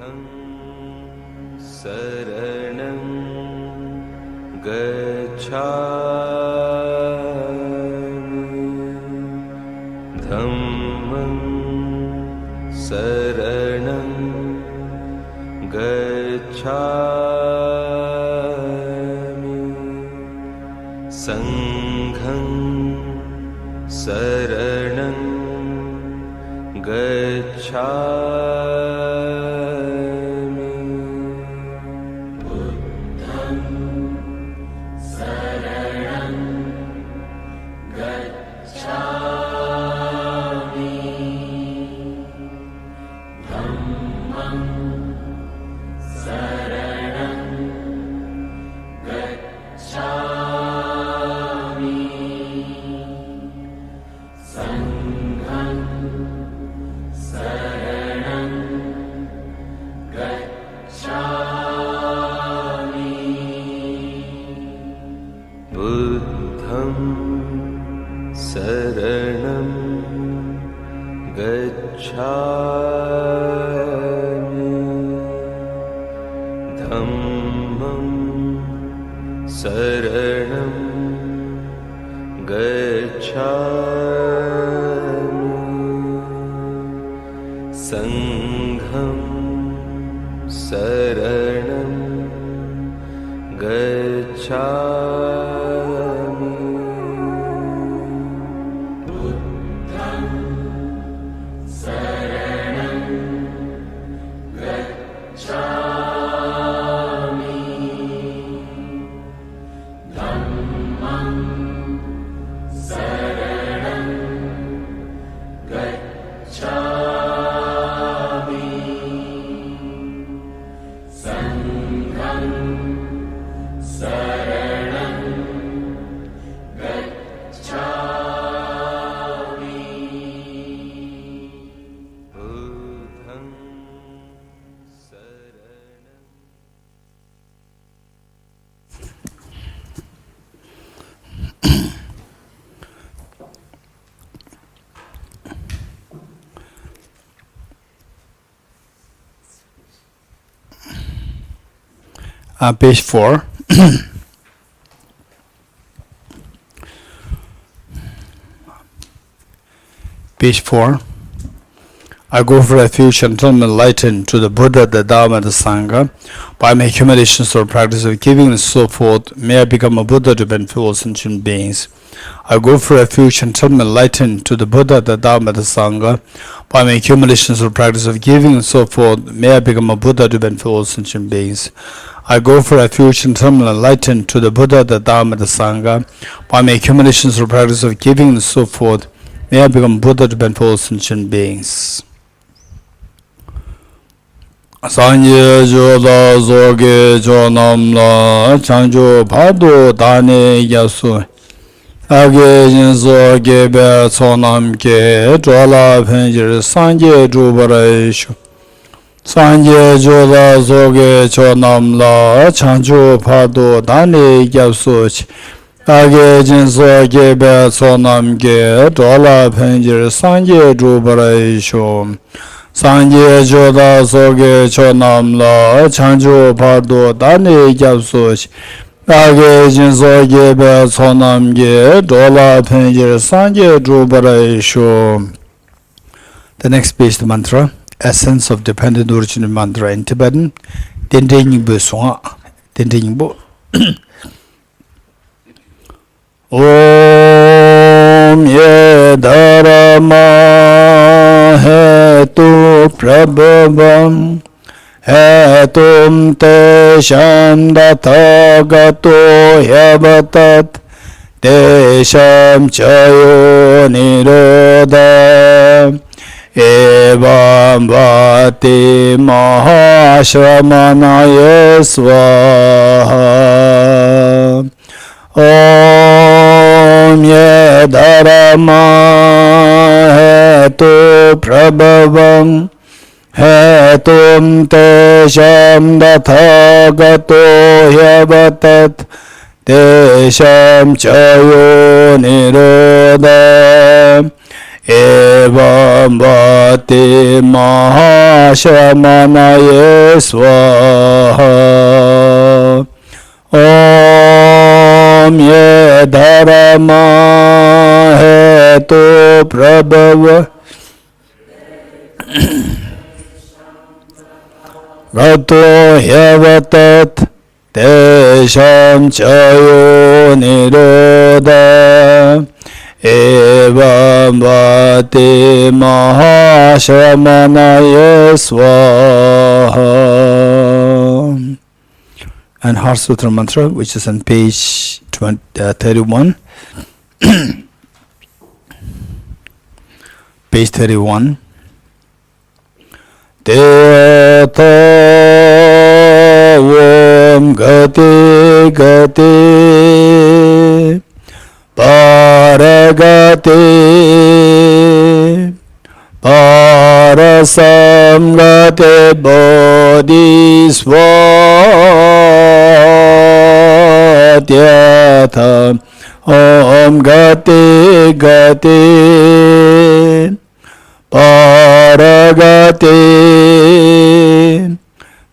Buddham Saranam Gacchami Dhammam Saranam Gacchami Sangham Saranam Gacchami Buddham Saranam Gacchami Dhammam Saranam Gacchami Sangham Saranam Gacchami Buddham Saranam Gacchami Dhammam Saranam Gacchami Sangham Saranam Gacchami Buddham Saranam Gacchami Dhammam Saranam Gacchami Sangham Saranam Gacchami Buddham Saranam. Page 4. Page 4. I go for refuge until I'm enlightened to the Buddha, the Dharma, and the Sangha. By my accumulations or practice of giving and so forth, may I become a Buddha to benefit all sentient beings. I go for refuge until I'm enlightened to the Buddha, the Dharma, and the Sangha. By my accumulations or practice of giving and so forth, may I become a Buddha to benefit all sentient beings. I go for refuge until I'm enlightened to the Buddha, the Dharma, and the Sangha. By my accumulations or practice of giving and so forth, may I become Buddha to benefit all sentient beings. Sanje joda zoge jonamla chanjo bhado dane yasu age jinso gebe sonam ke jola phenjir sanje jubarayishu Sanje joda zoge jonamla chanjo bhado dane yasu age jinso gebe sonam ke jola phenjir sanje jubarayishu Sanje joda soge chonamla chanjo pardo dane gyapsoch age jinso gebe sonamge dola penjir sanje jubarayisho. The next page, the mantra, Essence of Dependent Origin Mantra in Tibetan. Dendengbo songa, dendengbo. Om ye dharma hetu prabhavam hetum te shandatagatto yavatat te sham chayo nirodha evam vati mahashramanaya svaha. Om ye dharma hetu prabhavam hetum te sham dathagato yavatat te sham chayo nirodha evam vati mahashamanaye swaha. Om ye dharma hetu prabhava gato hyavatat tesham chayo nirodha evam vati mahashamanaye swaha. And Heart Sutra mantra, which is on page 31. Page 31. Teta Om Gati Gati Paragati Parasamgate Bodhisvatyatha Om Gati Gati Paragati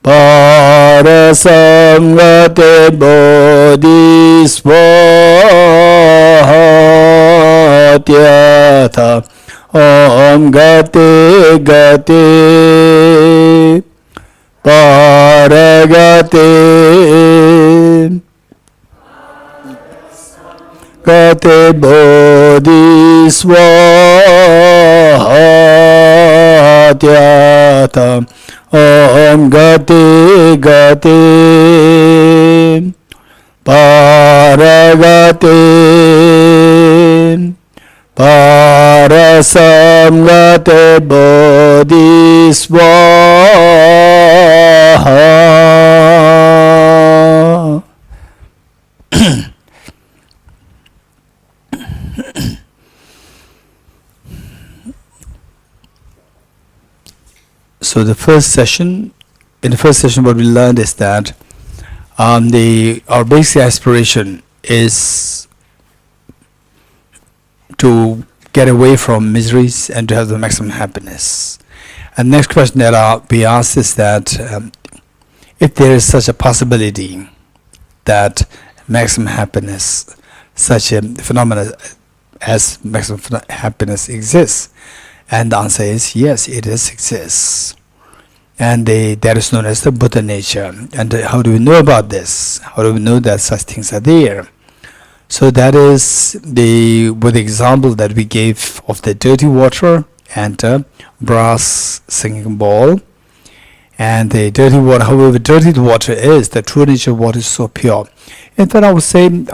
Parasamgate Bodhisvatyatha Om Gati Gati Paragati Gati Bodhisvatyatha Om Gati Gati Paragati Parasamgate Bodhisvaha. So in the first session what we learned is that our basic aspiration is to get away from miseries and to have the maximum happiness. And next question that we asked is that if there is such a possibility that maximum happiness, such a phenomenon as maximum happiness exists, and the answer is yes, it exists. And that is known as the Buddha nature. And how do we know about this? How do we know that such things are there? So that is with the example that we gave of the dirty water and brass singing bowl. And the dirty water, however dirty the water is, the true nature of water is so pure. In fact, I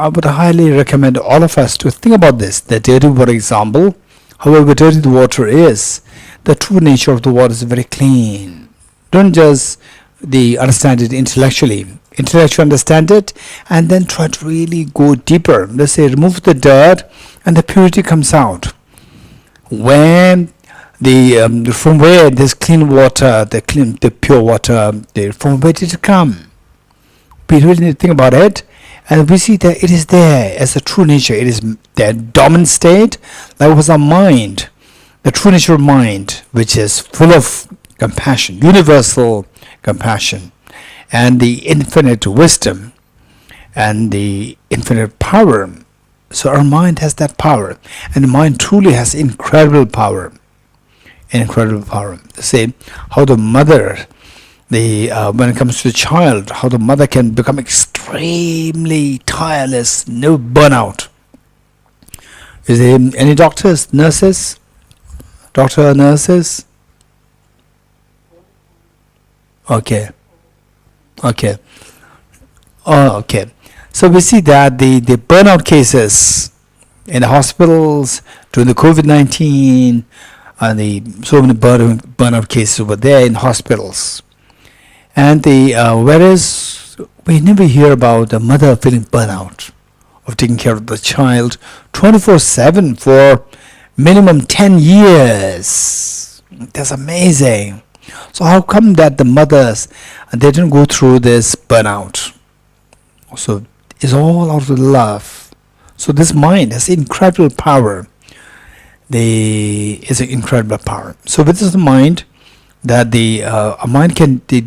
would highly recommend all of us to think about this. The dirty water example, however dirty the water is, the true nature of the water is very clean. Don't just understand it intellectually. Intellectually understand it and then try to really go deeper. Let's say remove the dirt and the purity comes out. When from where this clean water, the pure water, from where did it come? We really need to think about it, and we see that it is there as a true nature. It is the dominant state. That was our mind, the true nature of mind, which is full of compassion, universal compassion, and the infinite wisdom and the infinite power. So our mind has that power, and the mind truly has incredible power. Incredible power. Say how the mother, when it comes to the child, how the mother can become extremely tireless, no burnout. Is there any doctors, nurses? Doctor, nurses? Okay. Okay. Oh, okay. So we see that the burnout cases in the hospitals during the COVID-19 and so many burnout cases over there in hospitals. And whereas we never hear about the mother feeling burnout of taking care of the child 24/7 for minimum 10 years. That's amazing. So how come that the mothers, they didn't go through this burnout? So it's all out of love. So this mind has incredible power. is an incredible power. So with this in mind, that the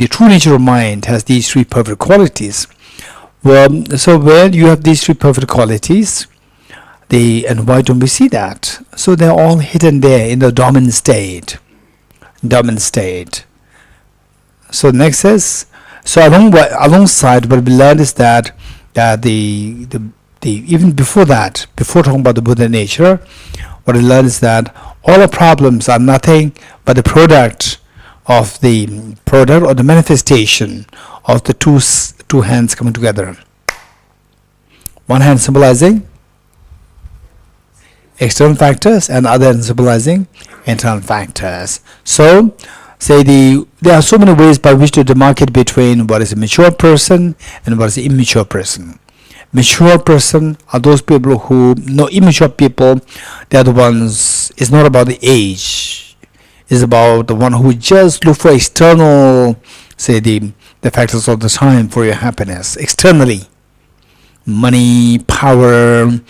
true nature of mind has these three perfect qualities. Well, so where you have these three perfect qualities, and why don't we see that? So they're all hidden there in the dominant state. So next is, so alongside what we learned is that the even before that, before talking about the Buddha nature, what we learned is that all our problems are nothing but the product or the manifestation of the two hands coming together. One hand symbolizing external factors and other hand symbolizing internal factors. So there are so many ways by which to demarcate between what is a mature person and what is an immature person. Mature person are those people who, no, immature people, they are the ones, it's not about the age, it's about the one who just look for external, the factors of the time for your happiness, externally. Money, power, and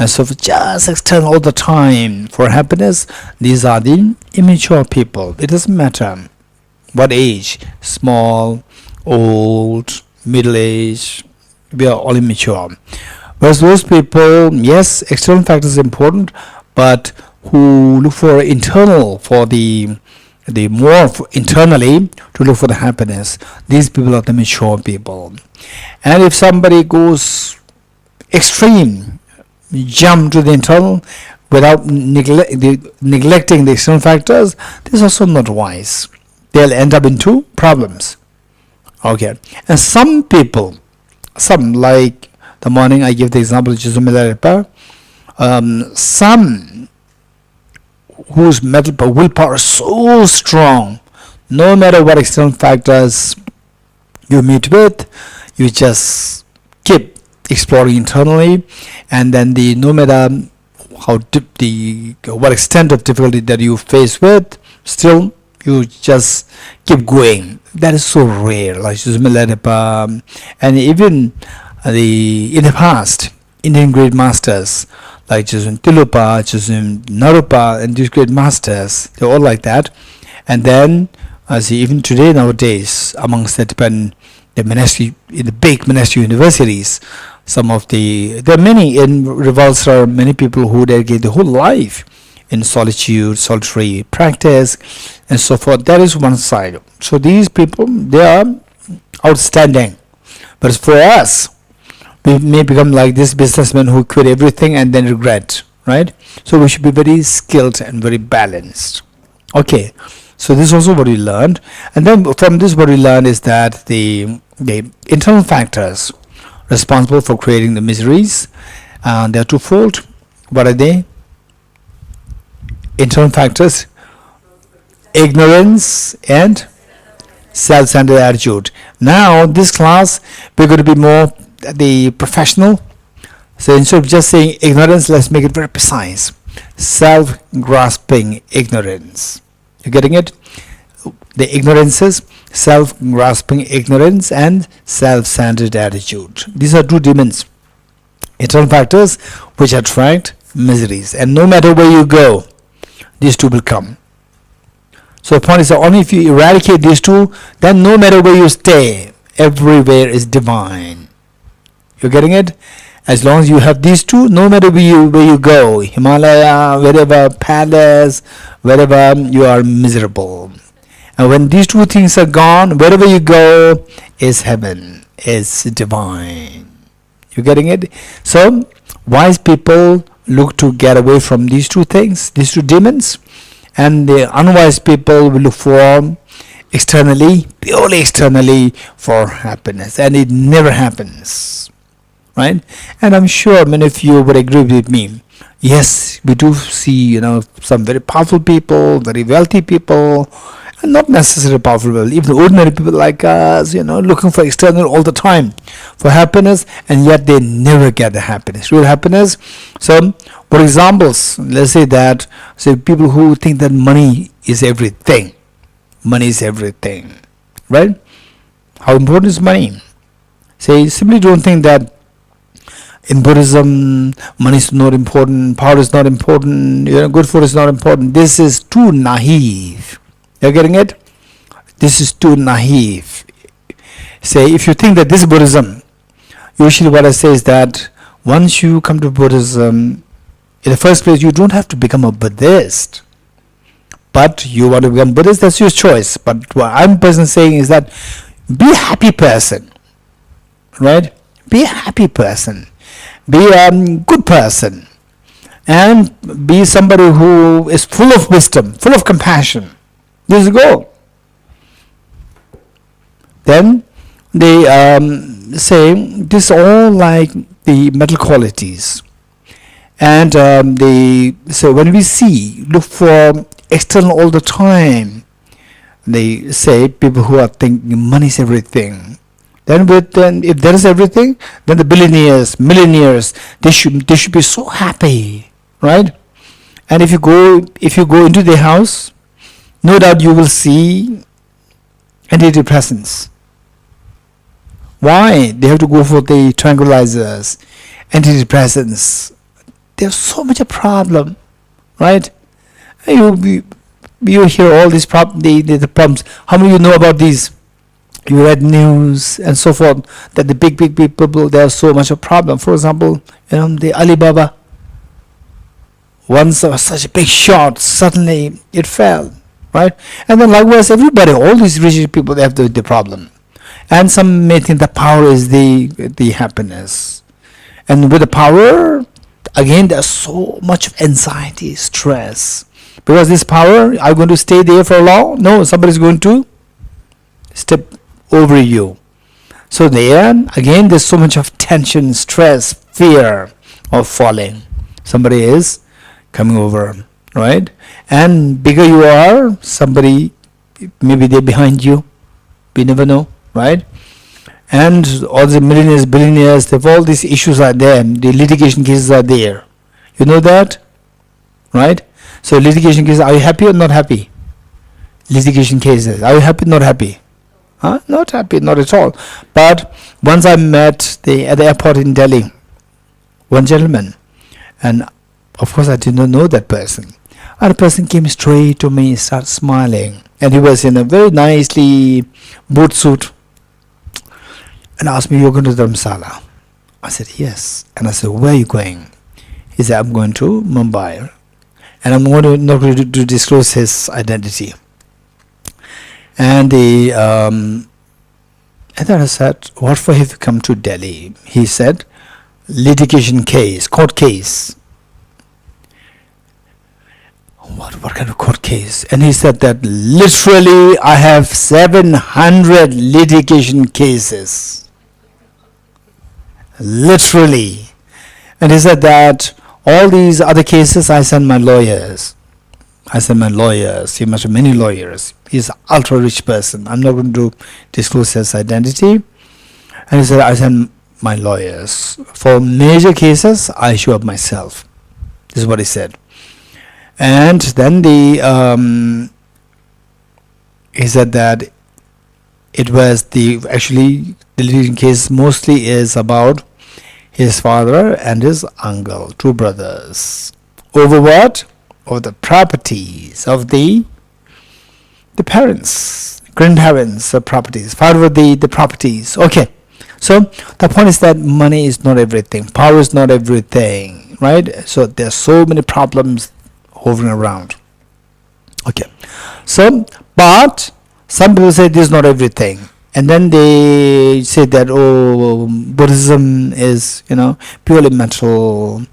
so forth, just external all the time for happiness. These are the immature people. It doesn't matter what age, small, old, middle age, we are all immature. Whereas those people, yes, external factors are important, but who look for internal, for the more internally to look for the happiness, these people are the mature people. And if somebody goes extreme, jump to the internal without neglecting the external factors, this is also not wise. They'll end up into problems. Okay, and some people, like the morning I give the example of Septmeber, some whose mental willpower is so strong, no matter what external factors you meet with, you just keep exploring internally, and then no matter what extent of difficulty that you face with, still you just keep going. That is so rare, like Septmeber, and even in the past, Indian great masters like Tilupa, Narupa, and these great masters, they're all like that. And then even today nowadays, amongst the Tibetan, the big monastic universities, there are many in Revolts, many people who dedicate the whole life in solitude, solitary practice, and so forth. That is one side. So these people, they are outstanding. But for us, we may become like this businessman who quit everything and then regret, right? So we should be very skilled and very balanced. Okay, so this is also what we learned. And then from this, what we learned is that the internal factors responsible for creating the miseries, they are twofold. What are they? Internal factors: ignorance and self-centered attitude. Now this class we're going to be more the professional, so instead of just saying ignorance, let's make it very precise. Self-grasping ignorance. You getting it? The ignorances: self-grasping ignorance and self-centered attitude. These are two demons, internal factors, which attract miseries, and no matter where you go, these two will come. So the point is that only if you eradicate these two, then no matter where you stay, everywhere is divine. You're getting it? As long as you have these two, no matter where you go, Himalaya, wherever, palace, wherever, you are miserable. And when these two things are gone, wherever you go is heaven, is divine. You're getting it? So wise people look to get away from these two things, these two demons, and the unwise people will look for externally, purely externally, for happiness, and it never happens, right? And I'm sure many of you would agree with me. Yes, we do see, some very powerful people, very wealthy people, and not necessarily powerful people, even ordinary people like us, looking for external all the time for happiness, and yet they never get the happiness, real happiness. So, for examples, let's say people who think that money is everything. Money is everything, right? How important is money? Say, simply don't think that in Buddhism, money is not important, power is not important, good food is not important. This is too naive. You're getting it? This is too naive. Say, if you think that this is Buddhism, usually what I say is that once you come to Buddhism, in the first place, you don't have to become a Buddhist. But you want to become Buddhist, that's your choice. But what I'm personally saying is that be a happy person. Right? Be a happy person. Be a good person. And be somebody who is full of wisdom, full of compassion. This is the goal. Then they say this is all like the mental qualities. And so when we look for external all the time, they say people who are thinking money is everything. Then if there is everything, then the billionaires, millionaires, they should be so happy, right? And if you go into their house, no doubt you will see antidepressants. Why? They have to go for the tranquilizers, antidepressants. There's so much a problem, right? You hear all these the problems. How many of you know about these? You read news and so forth that the big people, there's so much a problem. For example, the Alibaba. Once such a big shot, suddenly it fell, right? And then likewise, everybody, all these rich people, they have the problem. And some may think that power is the happiness. And with the power, again, there's so much of anxiety, stress. Because this power, are you going to stay there for long? No, somebody's going to step over you. So there, again, there's so much of tension, stress, fear of falling. Somebody is coming over, right? And bigger you are, somebody, maybe they're behind you. We never know, right? And all the millionaires, billionaires, they have all these issues are there. The litigation cases are there. You know that? Right? So litigation cases, are you happy or not happy? Litigation cases, are you happy or not happy? Not happy, not at all. But once I met at the airport in Delhi, one gentleman, and of course I did not know that person. And the person came straight to me, started smiling. And he was in a very nicely boot suit. And asked me, you're going to Dharamsala? I said, yes. And I said, where are you going? He said, I'm going to Mumbai. And I'm not going to disclose his identity. And and then I said, what for have you come to Delhi? He said, litigation case, court case. What kind of court case? And he said that literally I have 700 litigation cases. Literally. And he said that all these other cases I send my lawyers. He must have many lawyers. He's an ultra rich person. I'm not going to disclose his identity. And he said, I send my lawyers. For major cases, I show up myself. This is what he said. And then he said that it was the leading case mostly is about his father and his uncle, two brothers. Over what? Over the properties of the parents, grandparents, properties. Father over the properties. Okay. So the point is that money is not everything. Power is not everything. Right? So there's so many problems hovering around. Okay. So, but some people say this is not everything. And then they say that, Buddhism is, purely mental.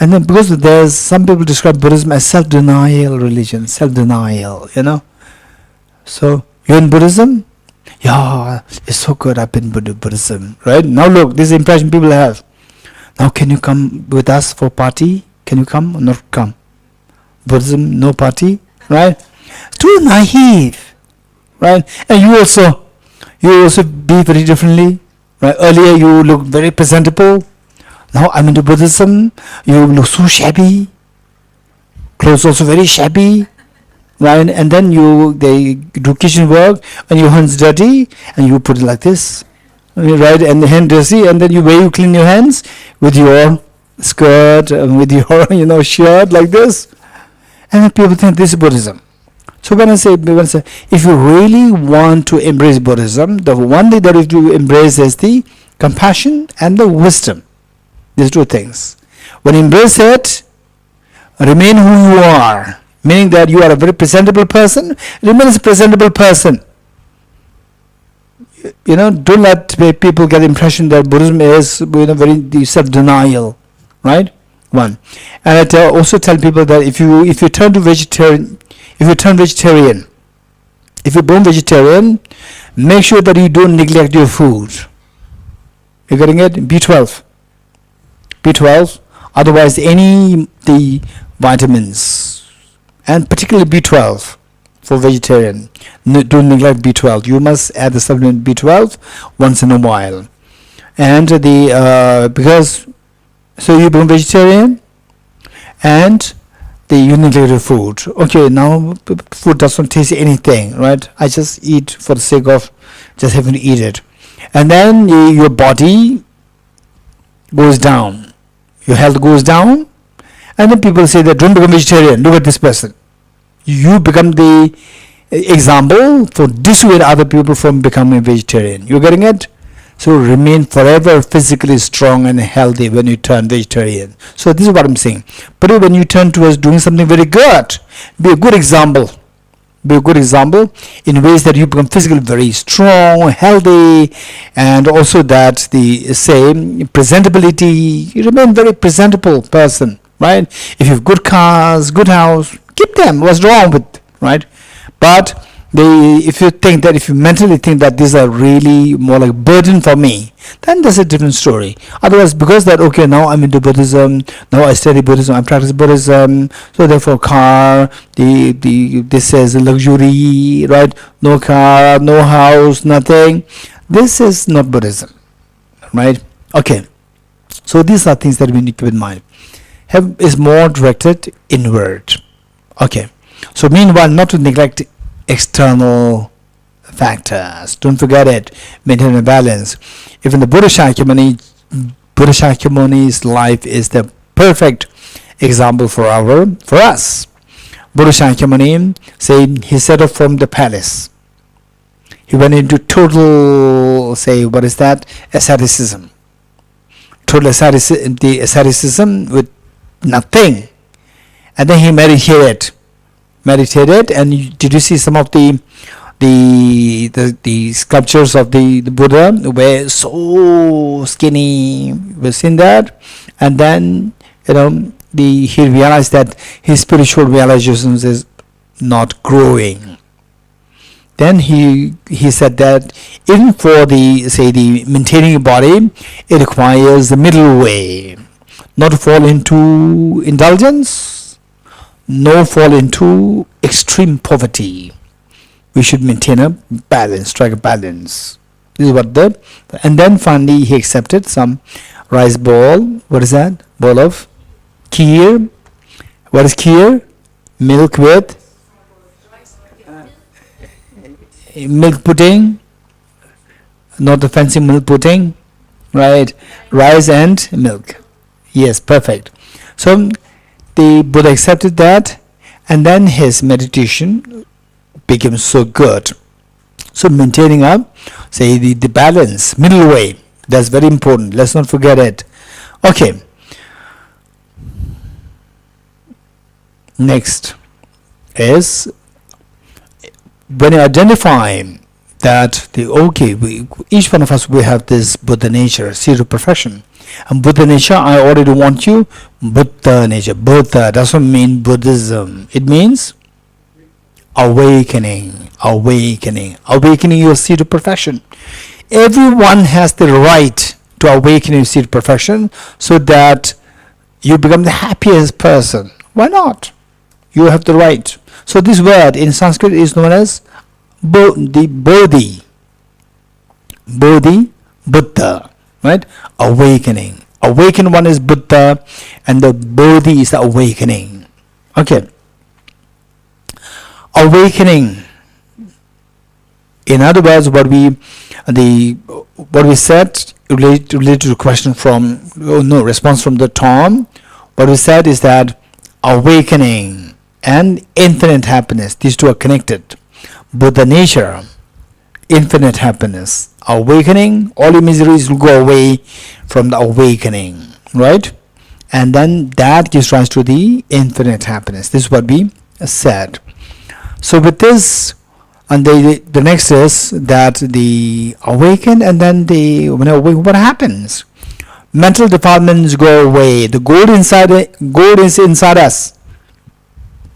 And then because there's some people describe Buddhism as self-denial religion, self-denial, So, you're in Buddhism? Yeah, it's so good, I've been Buddhism, right? Now look, this is the impression people have. Now can you come with us for party? Can you come or not come? Buddhism, no party, right? Too naive, right? And you also be very differently, right? Earlier you looked very presentable. Now I'm into Buddhism. You look so shabby. Clothes also very shabby, right? And then they do kitchen work and your hands dirty and you put it like this, right? And the hand dirty, and then where you clean your hands with your skirt and with your shirt like this, and then people think this is Buddhism. So when I say, if you really want to embrace Buddhism, the one thing that you have to embrace is the compassion and the wisdom. These two things. When you embrace it, remain who you are, meaning that you are a very presentable person. Remain as a presentable person. Don't let people get the impression that Buddhism is very self-denial, right? One. And I also tell people that if you turn vegetarian, if you become vegetarian, make sure that you don't neglect your food. You're getting it? B12. Otherwise, the vitamins, and particularly B12 for vegetarian. Don't neglect B12. You must add the supplement B12 once in a while. And so you become vegetarian, and you neglect your food. Okay, now food doesn't taste anything, right? I just eat for the sake of just having to eat it. And then your body goes down. Your health goes down. And then people say that don't become vegetarian. Look at this person. You become the example for dissuade other people from becoming vegetarian. You're getting it? So remain forever physically strong and healthy when you turn vegetarian. So this is what I'm saying. But when you turn towards doing something very good, be a good example. Be a good example in ways that you become physically very strong, healthy, and also that the same presentability. You remain very presentable person, right? If you have good cars, good house, keep them. What's wrong with, right? But if you mentally think that these are really more like burden for me, then that's a different story. Otherwise, because that, okay, now I'm into Buddhism, now I study Buddhism, I practice Buddhism, so therefore car, this says luxury, right? No car, no house, nothing. This is not Buddhism, right? Okay. So these are things that we need to keep in mind. Have is more directed inward. Okay. So meanwhile, not to neglect external factors. Don't forget it. Maintain a balance. Even the Buddha Shakyamuni's life is the perfect example for us. Buddha Shakyamuni, he set up from the palace. He went into total, asceticism. Total asceticism with nothing. And then he meditated, and did you see some of the sculptures of the Buddha were so skinny? We've seen that, and then he realized that his spiritual realizations is not growing. Then he said that even for the maintaining a body, it requires the middle way, not to fall into indulgence, no fall into extreme poverty. We should maintain a balance, strike a balance. This is what and then finally he accepted some rice ball. What is that? Bowl of kheer. What is kheer? Milk with milk pudding, not the fancy milk pudding, right? Rice and milk. Yes, perfect. So the Buddha accepted that, and then his meditation became so good. So maintaining up, the balance, middle way, that's very important. Let's not forget it. Okay. Next is when you identify that each one of us, we have this Buddha nature, seed of perfection. And Buddha nature, I already want you, Buddha nature. Buddha doesn't mean Buddhism. It means awakening your seed of perfection. Everyone has the right to awaken your seed of perfection so that you become the happiest person. Why not? You have the right. So this word in Sanskrit is known as Bodhi, Buddha, right? Awakening. Awakened one is Buddha, and the Bodhi is the awakening. Okay. Awakening. In other words, what we the what we said related to the question from response from the Tom. What we said is that awakening and infinite happiness, these two are connected. Buddha nature, infinite happiness. Awakening, all your miseries will go away from the awakening, right? And then that gives rise to the infinite happiness. This is what we said. So with this, and the next is that the awaken, and then when awaken, what happens? Mental defilements go away. The gold is inside us.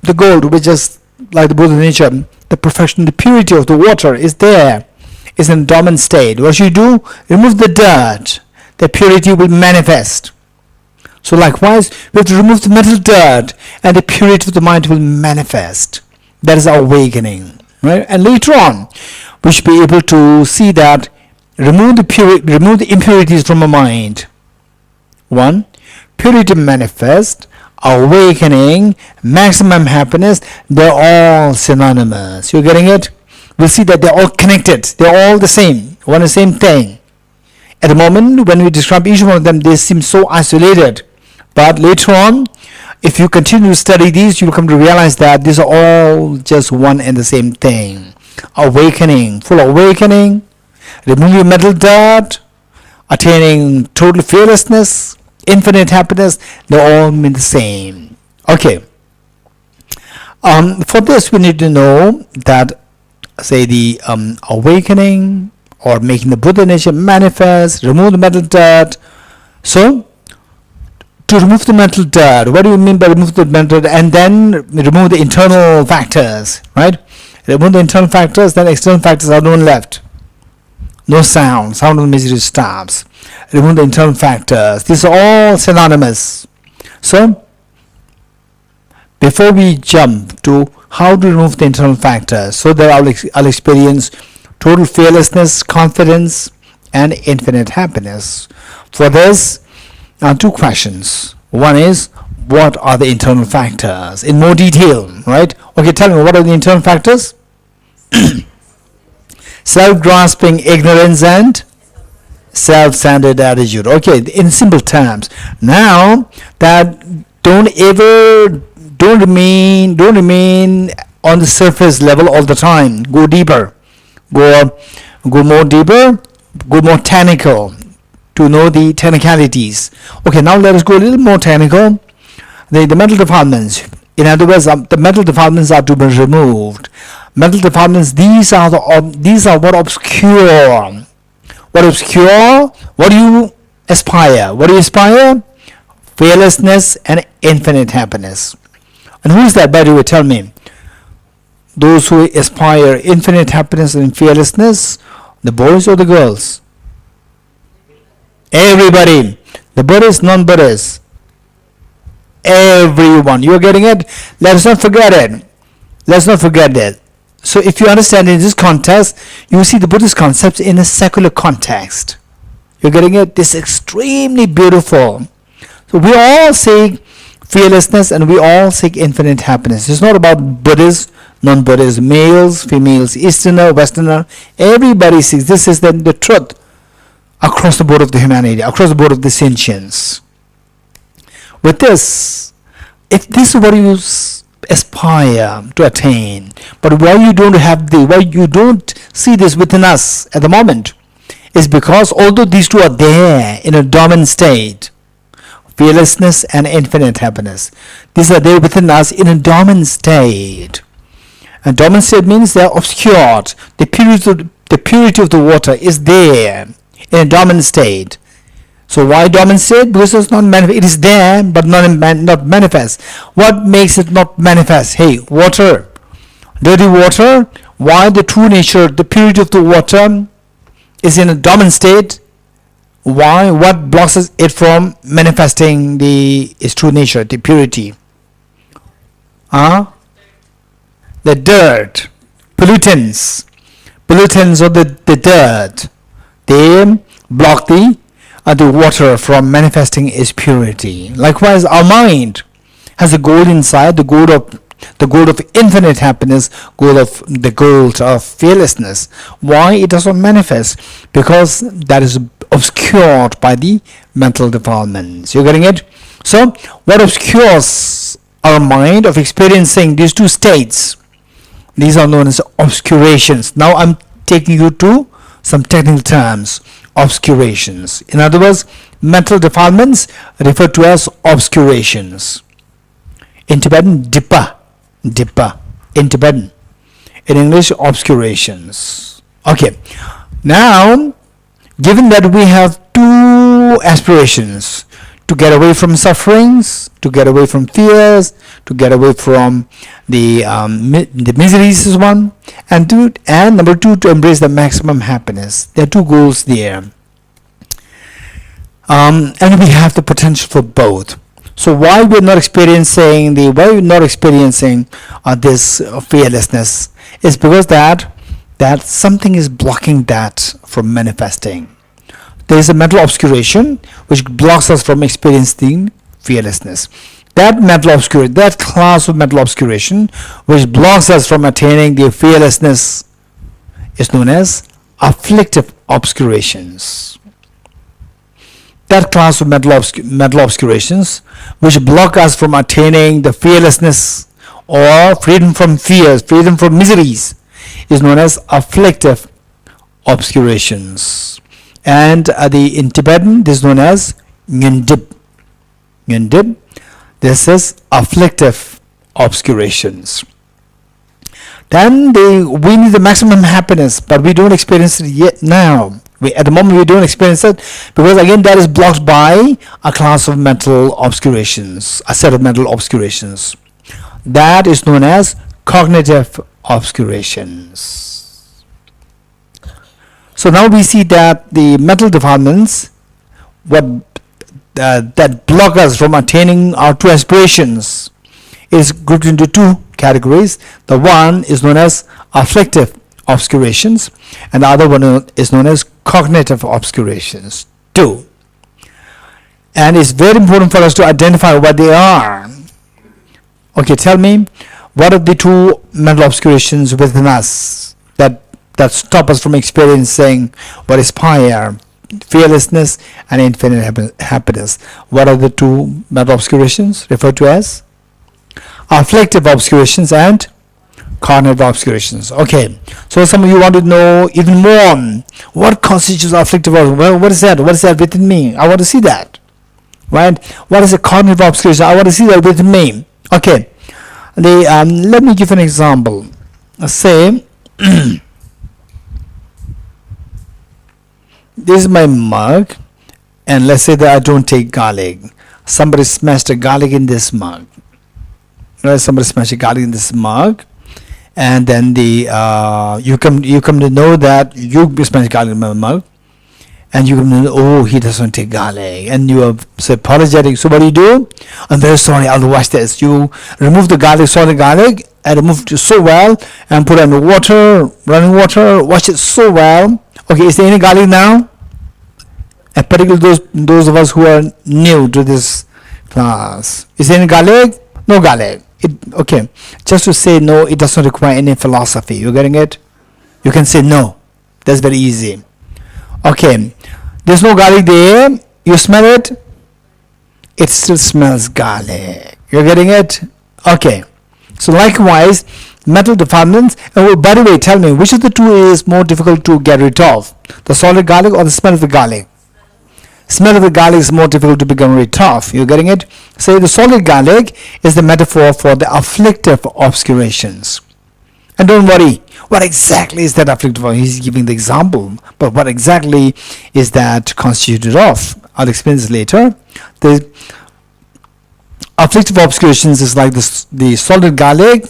The gold, which is like the Buddha nature, the perfection, the purity of the water is there. Is in a dormant state. What you do? Remove the dirt. The purity will manifest. So likewise, we have to remove the mental dirt, and the purity of the mind will manifest. That is awakening, right? And later on, we should be able to see that remove the impurities from our mind. One, purity manifest, awakening, maximum happiness. They're all synonymous. You're getting it? We'll see that they're all connected. They're all the same, one and the same thing. At the moment, when we describe each one of them, they seem so isolated. But later on, if you continue to study these, you'll come to realize that these are all just one and the same thing. Awakening, full awakening, remove your mental dirt, attaining total fearlessness, infinite happiness, they all mean the same. Okay. For this, we need to know that, say, the awakening or making the Buddha nature manifest, remove the mental dirt. So, to remove the mental dirt, what do you mean by remove the mental dirt? And then remove the internal factors, right? Remove the internal factors, then external factors are no left. No sound of the misery stops. Remove the internal factors. These are all synonymous. So, before we jump to how to remove the internal factors, so that I'll experience total fearlessness, confidence, and infinite happiness. For this, two questions. One is, what are the internal factors? In more detail, right? Okay, tell me, what are the internal factors? Self-grasping ignorance and self-centered attitude. Okay, in simple terms. Now, that don't remain on the surface level all the time. Go deeper. Go more deeper. Go more technical to know the technicalities. Okay, now let us go a little more technical. The mental defilements. In other words, the mental defilements are to be removed. Mental defilements. These are what obscure. What obscure? What do you aspire? What do you aspire? Fearlessness and infinite happiness. And who is that, by the way? Tell me. Those who aspire infinite happiness and fearlessness, the boys or the girls? Everybody. The Buddhists, non-Buddhists. Everyone. You're getting it? Let's not forget it. Let's not forget that. So if you understand in this context, you will see the Buddhist concepts in a secular context. You're getting it? This is extremely beautiful. So we all seek fearlessness and we all seek infinite happiness. It's not about Buddhists, non-Buddhists, males, females, Easterner, Westerner. Everybody seeks. This is the truth across the board of the humanity, across the board of the sentience. With this, if this is what you aspire to attain, but why you don't see this within us at the moment, is because although these two are there in a dormant state, fearlessness and infinite happiness, these are there within us in a dormant state. And dormant state means they are obscured. The purity of the water is there in a dormant state. So why dormant state? Because it's not manifest. It is there, but not manifest. What makes it not manifest? Hey, water, dirty water. Why the true nature, the purity of the water is in a dormant state? Why? What blocks it from manifesting its true nature, the purity? The dirt, pollutants or the dirt, they block the water from manifesting its purity. Likewise, our mind has a gold inside, the gold of the goal of infinite happiness, goal of fearlessness. Why it does not manifest? Because that is obscured by the mental defilements. You're getting it? So what obscures our mind of experiencing these two states? These are known as obscurations. Now I'm taking you to some technical terms. Obscurations. In other words, mental defilements referred to as obscurations. In Tibetan, dippa. In Tibetan. In English, obscurations. Okay. Now, given that we have two aspirations, to get away from sufferings, to get away from fears, to get away from the miseries is one, and number two, to embrace the maximum happiness. There are two goals there, and we have the potential for both. So why we're not experiencing this fearlessness is because that something is blocking that from manifesting. There is a mental obscuration which blocks us from experiencing fearlessness. That class of mental obscuration which blocks us from attaining the fearlessness is known as afflictive obscurations. That class of mental obscurations which block us from attaining the fearlessness or freedom from fears, freedom from miseries, is known as afflictive obscurations. And in Tibetan, this is known as Ngundip. This is afflictive obscurations. Then we need the maximum happiness, but we don't experience it yet now. At the moment we don't experience it because again that is blocked by a class of mental obscurations, a set of mental obscurations. That is known as cognitive obscurations. So now we see that the mental defilements that block us from attaining our two aspirations is grouped into two categories. The one is known as afflictive obscurations and the other one is known as cognitive obscurations too. And it's very important for us to identify what they are. Okay, tell me, what are the two mental obscurations within us that stop us from experiencing what is fire, fearlessness and infinite happiness? What are the two mental obscurations referred to as? Afflictive obscurations and cognitive obscurations. Okay, so some of you want to know even more. What constitutes afflictive obscuration? Well, what is that? What is that within me? I want to see that. Right? What is a cognitive obscuration? I want to see that within me. Okay, let me give an example. Say this is my mug, and let's say that I don't take garlic. Somebody smashed a garlic in this mug. Somebody smashed a garlic in this mug, and then you come to know that you smashed garlic in my mug, and you come to know, oh, he doesn't take garlic, and you are so apologetic. So what do? I'm very sorry, I'll wash this. You remove the garlic, salted garlic, and remove it so well, and put it in the water, running water, wash it so well. Okay, is there any garlic now? And particularly those of us who are new to this class. Is there any garlic? No garlic. Okay, just to say no, it does not require any philosophy. You're getting it? You can say no. That's very easy. Okay, there's no garlic there. You smell it? It still smells garlic. You're getting it? Okay. So likewise, mental defilements. By the way, tell me, which of the two is more difficult to get rid of? The solid garlic or the smell of the garlic? Smell of the garlic is more difficult to become rid of. You're getting it? So the solid garlic is the metaphor for the afflictive obscurations. And don't worry, what exactly is that afflictive? He's giving the example, but what exactly is that constituted of? I'll explain this later. The afflictive obscurations is like the solid garlic,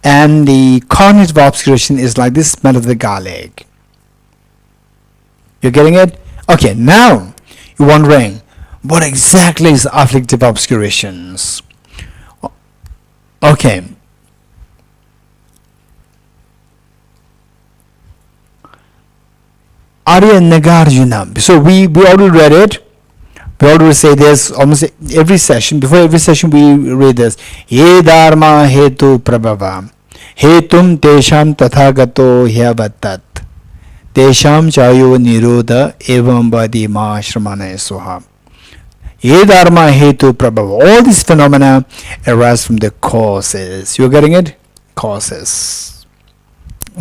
and the cognitive obscuration is like the smell of the garlic. You're getting it? Okay, now you're wondering, what exactly is afflictive obscurations? Okay. Arya Nagarjuna. So we already read it. We always say this almost every session. Before every session we read this. Ye dharma hetu prabhava. Hetum tesham tathagato hyavattat. Tesham chayo nirodha evam badi ma shramana soha. Ye dharma hetu prabhava. All these phenomena arise from the causes. You're getting it? Causes.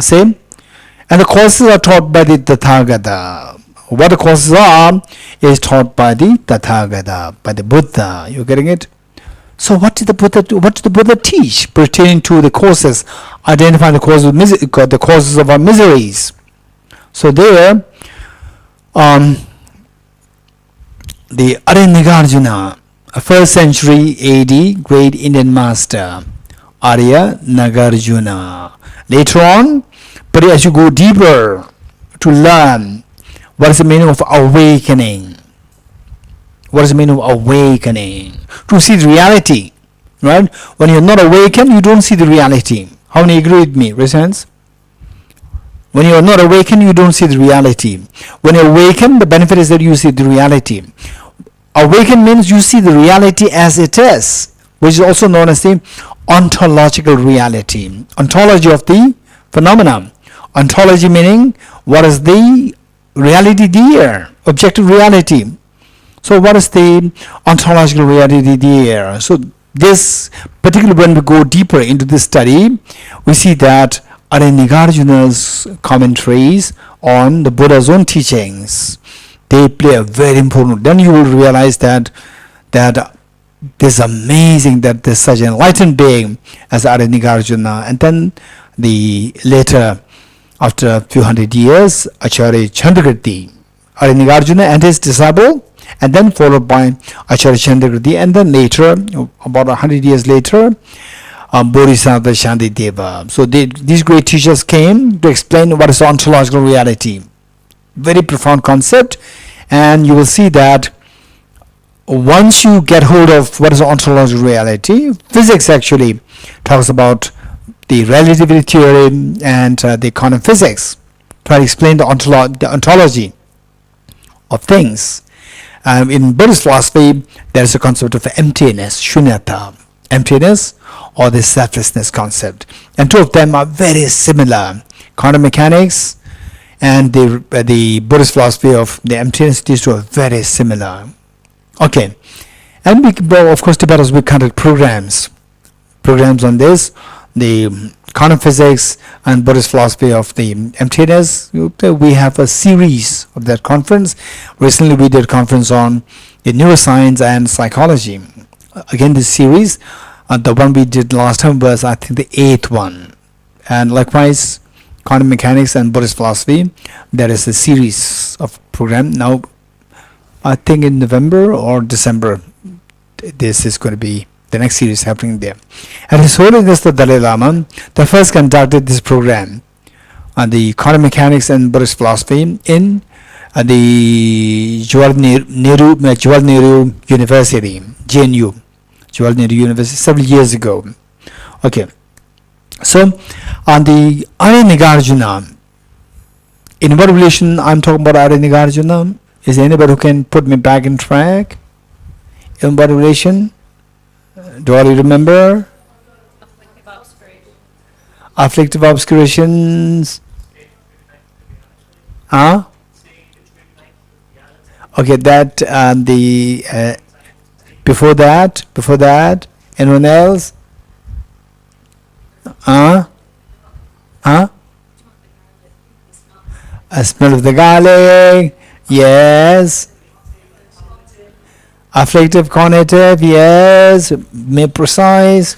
Same? And the causes are taught by the Tathagata. What the causes are is taught by the Tathagata, by the Buddha. You getting it? So what did the Buddha teach pertaining to the causes? Identify the causes of our miseries. So there, the Arya-Nagarjuna, a 1st century AD, great Indian master, Arya-Nagarjuna. Later on, but as you go deeper to learn what is the meaning of awakening, what is the meaning of awakening, to see the reality, right? When you're not awakened, you don't see the reality. How many agree with me? Raise hands. When you're not awakened, you don't see the reality. When you're awakened, the benefit is that you see the reality. Awakened means you see the reality as it is, which is also known as the ontological reality. Ontology of the phenomena. Ontology meaning what is the reality there, objective reality. So what is the ontological reality there? So this particularly, when we go deeper into this study, we see that Arya-Nagarjuna's commentaries on the Buddha's own teachings, they play a very important role. Then you will realize that this is amazing that there's such an enlightened being as Arya-Nagarjuna. And then the later, after a few hundred years, Acharya Chandrakirti, Arya-Nagarjuna and his disciple, and then followed by Acharya Chandrakirti, and then later, about 100 years later, Bodhisattva Shantideva. So these great teachers came to explain what is ontological reality. Very profound concept, and you will see that once you get hold of what is ontological reality, physics actually talks about the relativity theory and the quantum physics, try to explain the ontology of things. In Buddhist philosophy, there is a concept of emptiness, shunyata, emptiness or the selflessness concept. And two of them are very similar. Quantum mechanics and the Buddhist philosophy of the emptiness, these two are very similar. Okay. And of course, Tibet House, we conduct programs on this. The quantum physics and Buddhist philosophy of the emptiness. We have a series of that conference. Recently we did a conference on the neuroscience and psychology. Again, this series, the one we did last time was, I think, the 8th one. And likewise, quantum mechanics and Buddhist philosophy, there is a series of program. Now, I think in November or December, this is going to be the next series happening there. And His Holiness the Dalai Lama, the first conducted this program on the quantum mechanics and Buddhist philosophy in the Jawaharlal Nehru University, JNU, Jawaharlal Nehru University, several years ago. Okay, so on the Arya-Nagarjuna, in what relation I'm talking about Arya-Nagarjuna? Is there anybody who can put me back in track? In what relation? Do all you remember? Afflictive obscurations. Huh? Okay, that the before that, anyone else? A smell of the garlic. Yes. Afflictive cognitive, yes. May precise.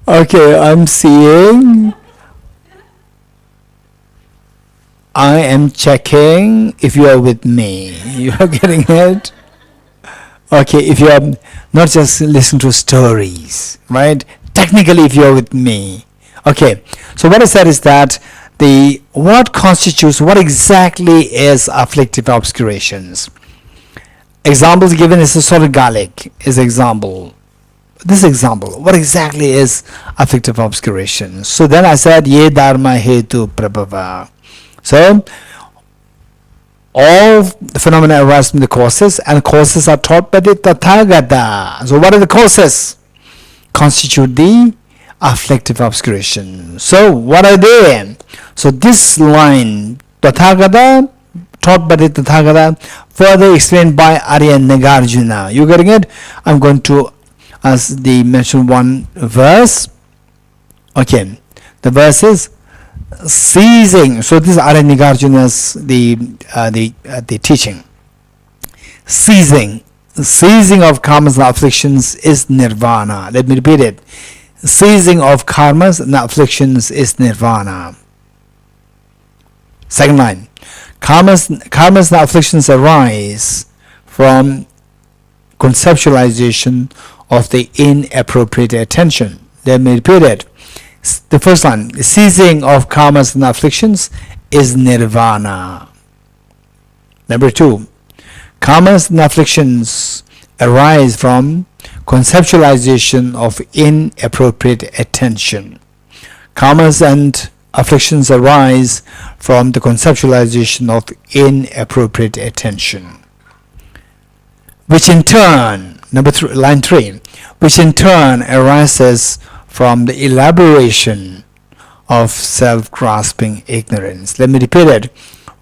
Okay, I'm seeing. I am checking if you are with me. You are getting it? Okay, if you are not just listening to stories, right? Technically, if you are with me. Okay, so what I said is that what exactly is afflictive obscurations? Examples given is a solid garlic is example. This example, what exactly is afflictive obscurations? So then I said, ye dharma hetu prabhava. So All the phenomena arise from the causes, and causes are taught by the Tathagata. So what are the causes? Constitute the afflictive obscuration. So what are they? So this line, Tathagata, taught by the Tathagata, further explained by Arya Nagarjuna. You getting it? I'm going to, as the mention one verse. Okay, the verse is ceasing. So this is Arya Nagarjuna's the teaching. Ceasing of karmas and afflictions is nirvana. Let me repeat it. Ceasing of karmas and afflictions is nirvana. Second line. Karmas and afflictions arise from conceptualization of the inappropriate attention. Let me repeat it. The first line, ceasing of karmas and afflictions is nirvana. Number 2, karmas and afflictions arise from conceptualization of inappropriate attention. Karmas and afflictions arise from the conceptualization of inappropriate attention, which in turn, line 3, which in turn arises from the elaboration of self-grasping ignorance. Let me repeat it.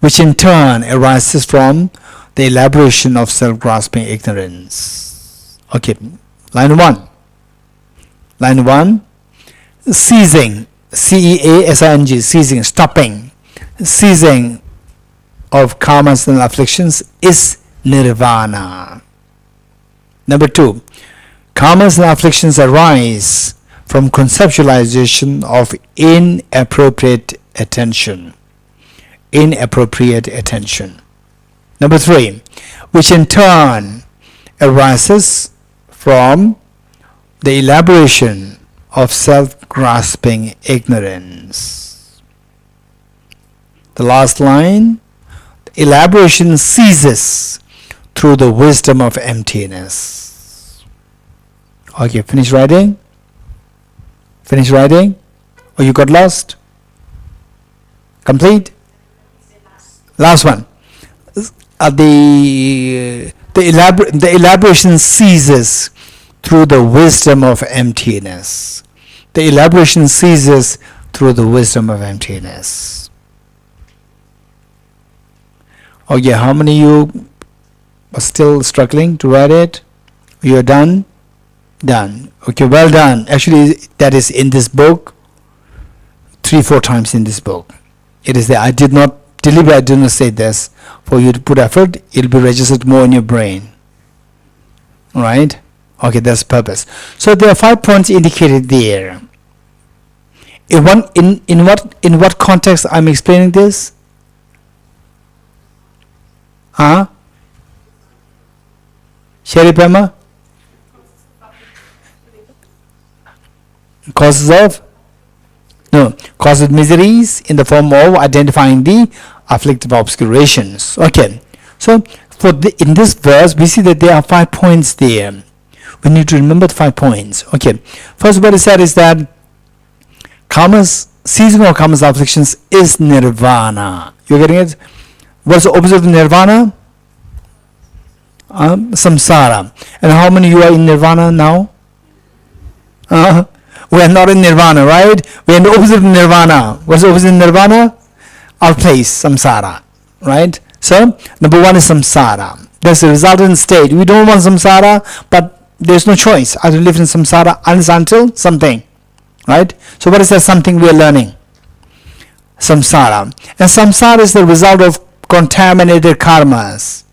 Which in turn arises from the elaboration of self-grasping ignorance. Okay, line 1. Line 1, ceasing, C-E-A-S-I-N-G, ceasing, stopping. Ceasing of karmas and afflictions is nirvana. Number 2, karmas and afflictions arise from conceptualization of inappropriate attention. Inappropriate attention. Number 3, which in turn arises from the elaboration of self-grasping ignorance. The last line, the elaboration ceases through the wisdom of emptiness. Okay, finish writing? Finish writing? Or you got lost? Complete? Last one. The elaboration ceases through the wisdom of emptiness. The elaboration ceases through the wisdom of emptiness. Okay, how many of you are still struggling to write it? You are done? Done. Okay, well done. Actually, that is in this book, 3-4 times in this book. It is there. I did not say this for you to put effort. It will be registered more in your brain. Alright? Okay, that's the purpose. So there are 5 points indicated there. In what context I'm explaining this? Sherry Pema? Causes of? No. Causes of miseries in the form of identifying the afflictive obscurations. Okay. So in this verse we see that there are 5 points there. We need to remember the 5 points. Okay. First what it said is that ceasing of karmas afflictions is nirvana. You getting it? What's the opposite of nirvana? Samsara. And how many of you are in nirvana now? We are not in nirvana, right? We are in the opposite of nirvana. What's the opposite of nirvana? Our place, samsara, right? So, number 1 is samsara. That's the resultant state. We don't want samsara, but there's no choice. I have to live in samsara until something, right? So, what is that something we are learning? Samsara. And samsara is the result of contaminated karmas.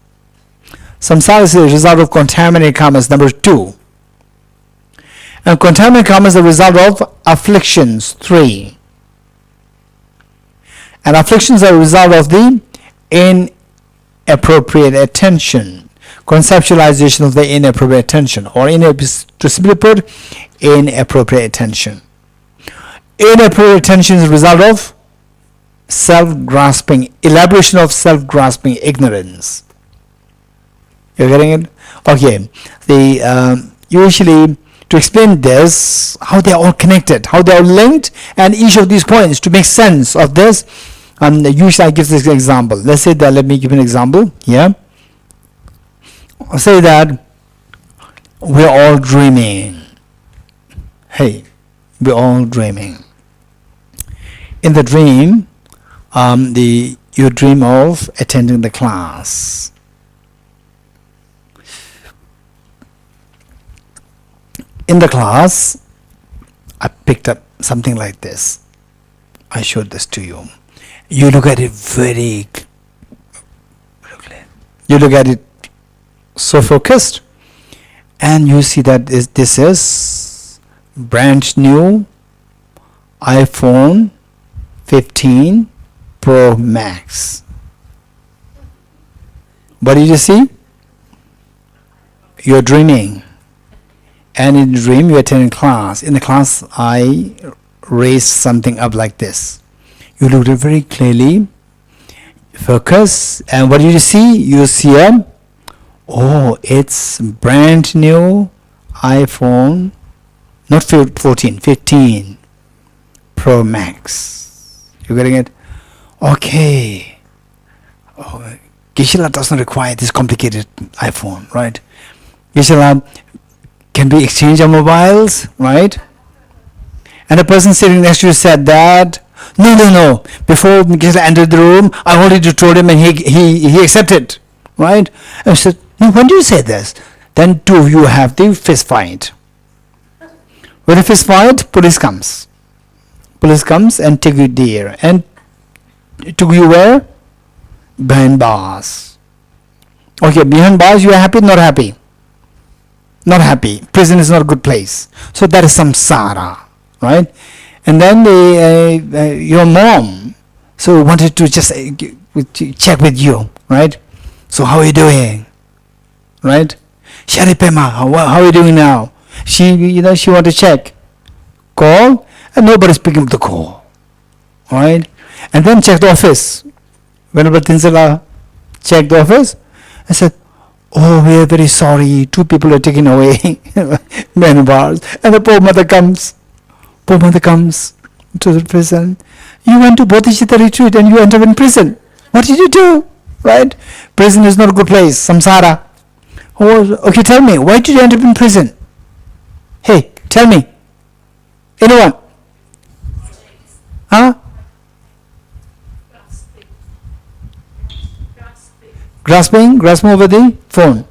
Samsara is the result of contaminated karmas, number 2. And contaminated karma is the result of afflictions, 3. And afflictions are a result of the inappropriate attention, conceptualization of the inappropriate attention, or to simply put, inappropriate attention. Inappropriate attention is a result of self-grasping, elaboration of self-grasping ignorance. You're getting it? Okay. Usually, to explain this, how they are all connected, how they are linked, and each of these points, to make sense of this, Usually I give this example. Let's say that, let me give an example here. Say that we're all dreaming. Hey, we're all dreaming. In the dream, you dream of attending the class. In the class, I picked up something like this. I showed this to you. You look at it so focused, and you see that this is brand new iPhone 15 Pro Max. What did you see? You're dreaming, and in the dream you're attending class. In the class I raised something up like this. You looked at it very clearly, focus, and what did you see? You see it's brand new iPhone, not 14, 15 Pro Max. You getting it? Okay. Geshe doesn't require this complicated iPhone, right? Geshe, can we exchange our mobiles, right? And the person sitting next to you said that, no. Before Geshe entered the room, I already told him, and he accepted, right? And I said, no, when do you say this? Then two of you have the fist fight. When the fist fight, police comes. Police comes and take you there. And took you where? Behind bars. Okay, behind bars you are happy, not happy? Not happy. Prison is not a good place. So that is samsara, right? And then your mom wanted to just check with you, right? So how are you doing? Right? Sharipema, how are you doing now? She want to check. Call, and nobody's picking up the call. Alright? And then check the office. Venerable Tinsala checked the office. I said, we are very sorry. 2 people are taken away. Men bars. And the poor mother comes. To the prison. You went to Bodhicitta retreat and you ended up in prison. What did you do? Right? Prison is not a good place. Samsara. Okay, tell me, why did you end up in prison? Hey, tell me. Anyone? Huh? Grasping over the phone.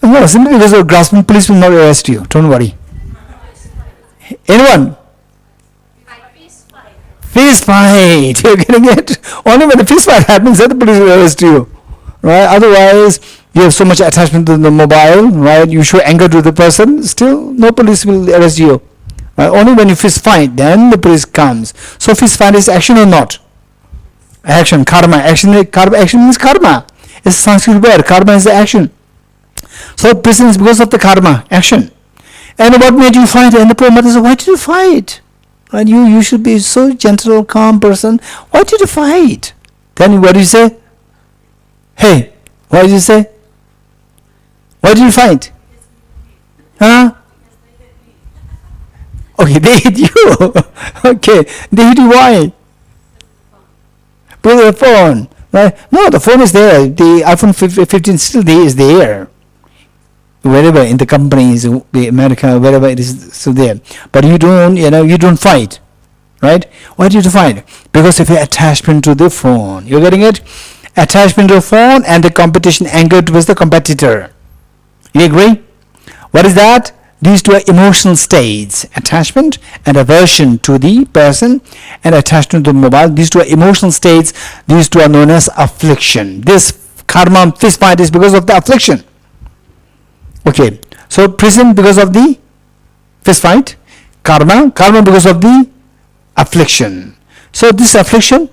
No, simply because of grasping, police will not arrest you. Don't worry. Anyone? Fist fight. You're getting it? Only when the fist fight happens, then the police will arrest you. Right? Otherwise, you have so much attachment to the mobile, right? You show anger to the person, still no police will arrest you. Right? Only when you fist fight, then the police comes. So fist fight is action or not? Action, karma. Action means karma. It's a Sanskrit word. Karma is the action. So prison is because of the karma, action. And what made you fight? And the poor mother said, why did you fight? Right? You should be so gentle, calm person. Why did you fight? Then what do you say? Hey, what did you say? Why did you fight? Huh? Okay, they hit you. Okay, they hit you why? Because of the phone. Right? No, the phone is there. The iPhone 15 still is there. Wherever in the companies, the America, wherever it is still there. But you don't fight. Right? Why did you fight? Because of your attachment to the phone. You're getting it? Attachment to the phone and the competition, anger towards the competitor. You agree? What is that? These two are emotional states. Attachment and aversion to the person and attachment to the mobile. These two are emotional states. These two are known as affliction. This karma fist fight is because of the affliction. Okay. So prison because of the fist fight. Karma because of the affliction. So this affliction,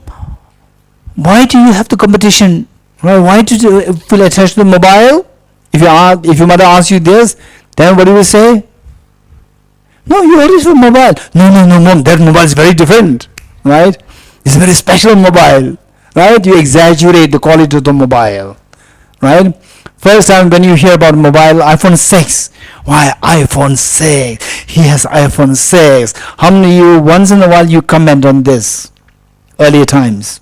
why do you have the competition? Why do you feel attached to the mobile? If your mother asks you this, then what do you say? No, you always have mobile. No, mom, that mobile is very different. Right? It's a very special mobile. Right? You exaggerate the quality of the mobile. Right? First time when you hear about mobile, iPhone 6. Why iPhone 6? He has iPhone 6. How many you, once in a while you comment on this? Earlier times.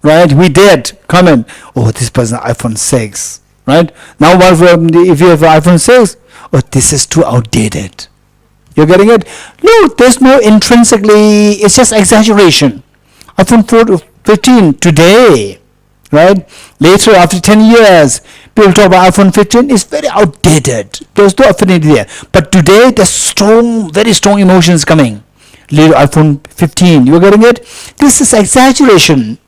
right? We did comment, oh, this person iPhone 6, right? Now if you have iPhone 6, oh, this is too outdated. You're getting it? No, there's no intrinsically, it's just exaggeration. iPhone 15 today, right? Later, after 10 years, people talk about iPhone 15, it's very outdated. There's no affinity there. But today, there's strong, very strong emotions coming. Later, iPhone 15, you're getting it? This is exaggeration.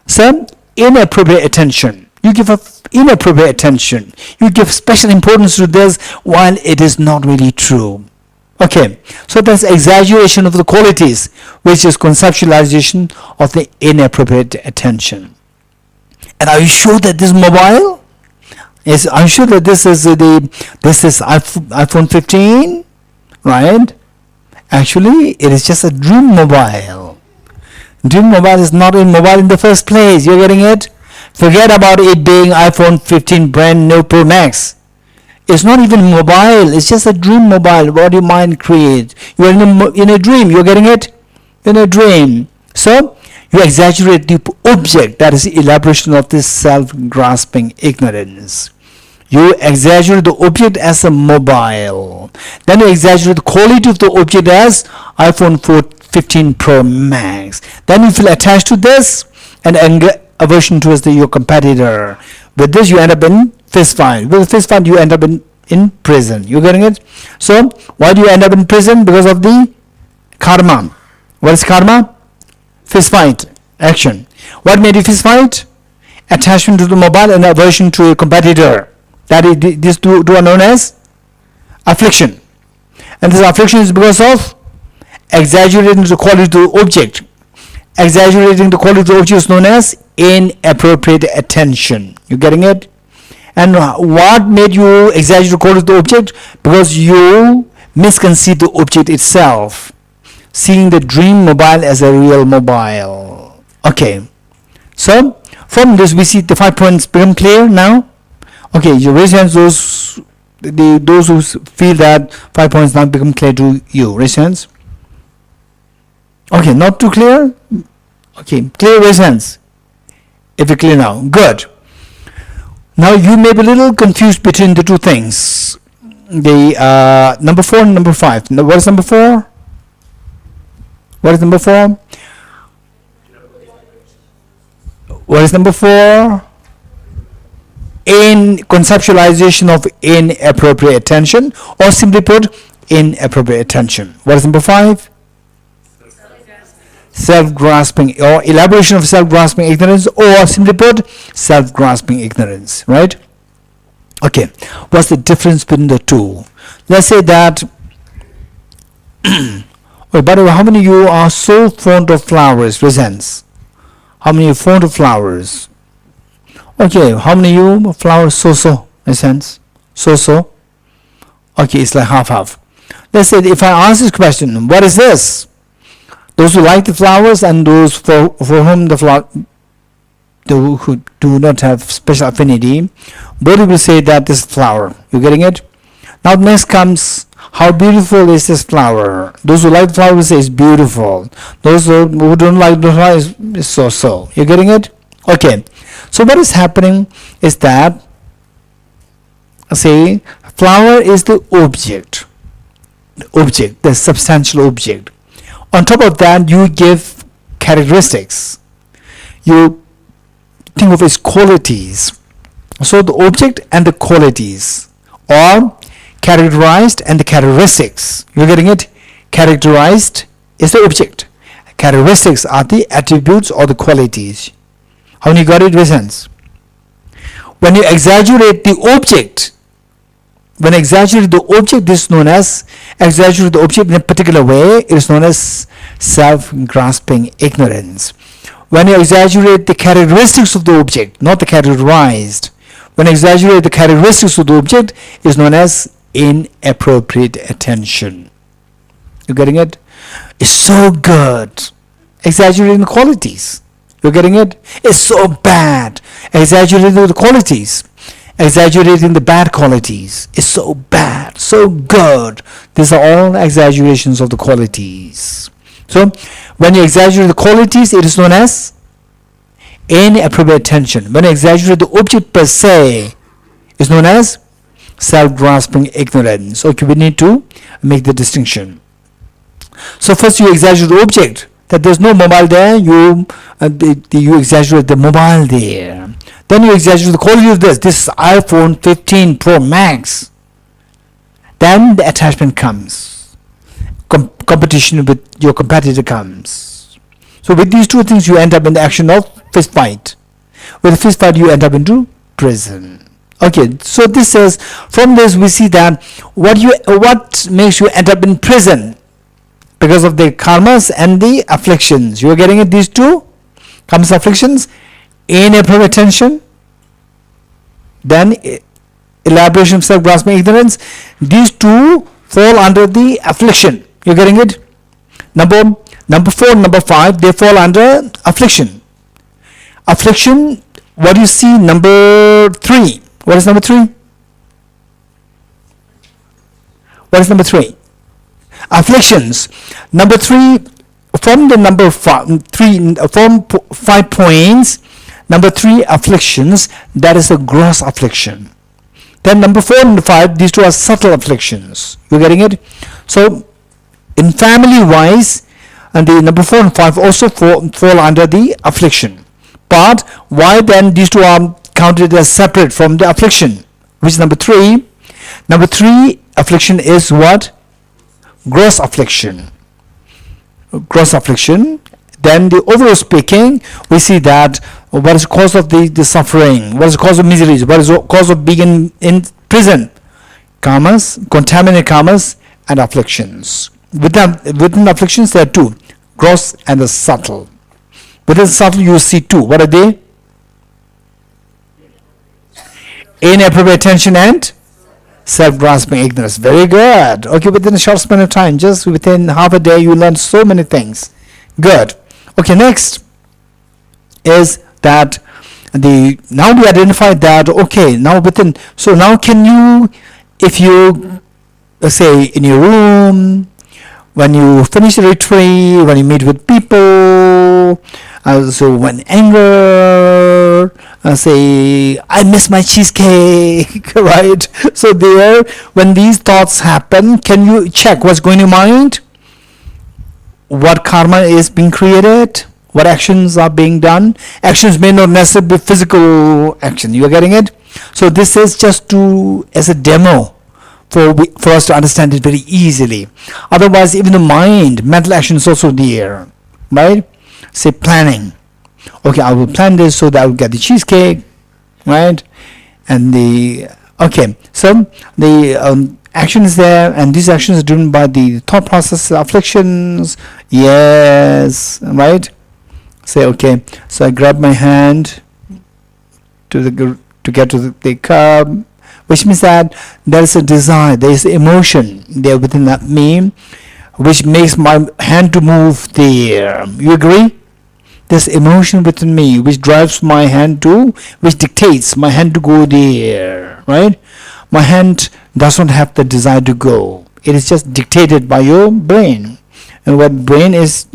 Some inappropriate attention. You give inappropriate attention. You give special importance to this while it is not really true. Okay, so that's exaggeration of the qualities, which is conceptualization of the inappropriate attention. And are you sure that this is mobile? Yes, I'm sure that this is iPhone 15, right? Actually, it is just a dream mobile. Dream mobile is not in mobile in the first place. You're getting it? Forget about it being iPhone 15 brand new Pro Max. It's not even mobile. It's just a dream mobile. What your mind creates. You're in a dream. You're getting it? In a dream. So, you exaggerate the object, that is the elaboration of this self-grasping ignorance. You exaggerate the object as a mobile. Then you exaggerate the quality of the object as iPhone 15 Pro Max. Then you feel attached to this and aversion towards your competitor. With this, you end up in fist fight. With fist fight, you end up in prison. You getting it? So, why do you end up in prison? Because of the karma. What is karma? Fist fight action. What made you fist fight? Attachment to the mobile and aversion to a competitor. That is, these two are known as affliction. And this affliction is because of exaggerating the quality of the object. Exaggerating the quality of the object is known as inappropriate attention. You getting it? And what made you exaggerate the quality of the object? Because you misconceived the object itself, seeing the dream mobile as a real mobile. Okay. So, from this we see the 5 points become clear now. Okay, you raise hands those who feel that 5 points now become clear to you. Raise hands. Okay, not too clear? Okay, clear, raise hands. If you're clear now, good. Now you may be a little confused between the two things. The number 4 and number 5. Now, what is number 4? What is number 4? What is number 4? In conceptualization of inappropriate attention, or simply put, inappropriate attention. What is number 5? Self-grasping, or elaboration of self-grasping ignorance, or simply put, self-grasping ignorance, right? Okay, what's the difference between the two? Let's say that oh, by the way, how many of you are so fond of flowers? Raise hands. How many are fond of flowers? Okay, how many of you flowers so? Raise hands. So? Okay, it's like half. Let's say if I ask this question, what is this? Those who like the flowers and those for whom the flower, who do not have special affinity, both will say that this flower. You getting it? Now next comes, how beautiful is this flower? Those who like the flower will say it's beautiful. Those who don't like the flower is so. You getting it? Okay. So what is happening is that, say, flower is the object, the substantial object. On top of that, you give characteristics. You think of its qualities. So the object and the qualities are characterized and the characteristics. You're getting it? Characterized is the object. Characteristics are the attributes or the qualities. How many got it? Raise hands. When you exaggerate the object, this is known as exaggerate the object in a particular way. It is known as self-grasping ignorance. When you exaggerate the characteristics of the object, not the characterized, when you exaggerate the characteristics of the object, it is known as inappropriate attention. You getting it? It's so good. Exaggerating the qualities. You're getting it? It's so bad. Exaggerating the qualities. Exaggerating the bad qualities. It's so bad, so good. These are all exaggerations of the qualities. So, when you exaggerate the qualities, it is known as inappropriate attention, when you exaggerate the object per se, is known as self-grasping ignorance. Okay, we need to make the distinction. So first you exaggerate the object, that there's no mobile there, you exaggerate the mobile there. Then you exaggerate the quality of this is iPhone 15 Pro Max. Then the attachment comes. Competition with your competitor comes. So with these two things you end up in the action of fist fight. With the fist fight you end up into prison. Okay, so this says, from this we see that what makes you end up in prison? Because of the karmas and the afflictions. You are getting it, these two? Karmas, afflictions, inappropriate attention, then elaboration of self-grasping ignorance. These two fall under the affliction. You are getting it? Number 4, number 5, they fall under affliction. Affliction, what do you see? Number 3. What is number 3? What is number 3? Afflictions. Number 3, from the number 5, from 5 points, number 3, afflictions, that is a gross affliction. Then number 4 and 5, these two are subtle afflictions. You getting it? So in family wise, and the number 4 and 5 also fall under the affliction. But why then these two are counted as separate from the affliction, which is number 3? Number 3 affliction is what? Gross affliction. Gross affliction. Then the overall speaking, we see that what is the cause of the suffering? What is the cause of miseries? What is the cause of being in prison? Karmas, contaminated karmas, and afflictions. Within afflictions there are 2, gross and the subtle. Within subtle you see 2. What are they? Inappropriate attention and self-grasping ignorance. Very good. Okay, within a short span of time, just within half a day, you learn so many things. Good. Okay, next is that now we identify that. Okay, now so now can you, if you say in your room, when you finish the retreat, when you meet with people, so when anger, say I miss my cheesecake, right? So there, when these thoughts happen, can you check what's going in your mind? What karma is being created? What actions are being done? Actions may not necessarily be physical action. You are getting it? So this is just as a demo for us to understand it very easily. Otherwise, even the mind, mental action is also there, right? Say planning. Okay, I will plan this so that I will get the cheesecake, right? And so the action is there, and these actions are driven by the thought process, afflictions. Yes, right? Say okay. So I grab my hand to get to the cup, which means that there is a desire, there is emotion there within that me, which makes my hand to move there. You agree? There's emotion within me which drives my hand which dictates my hand to go there, right? My hand does not have the desire to go. It is just dictated by your brain, and what brain is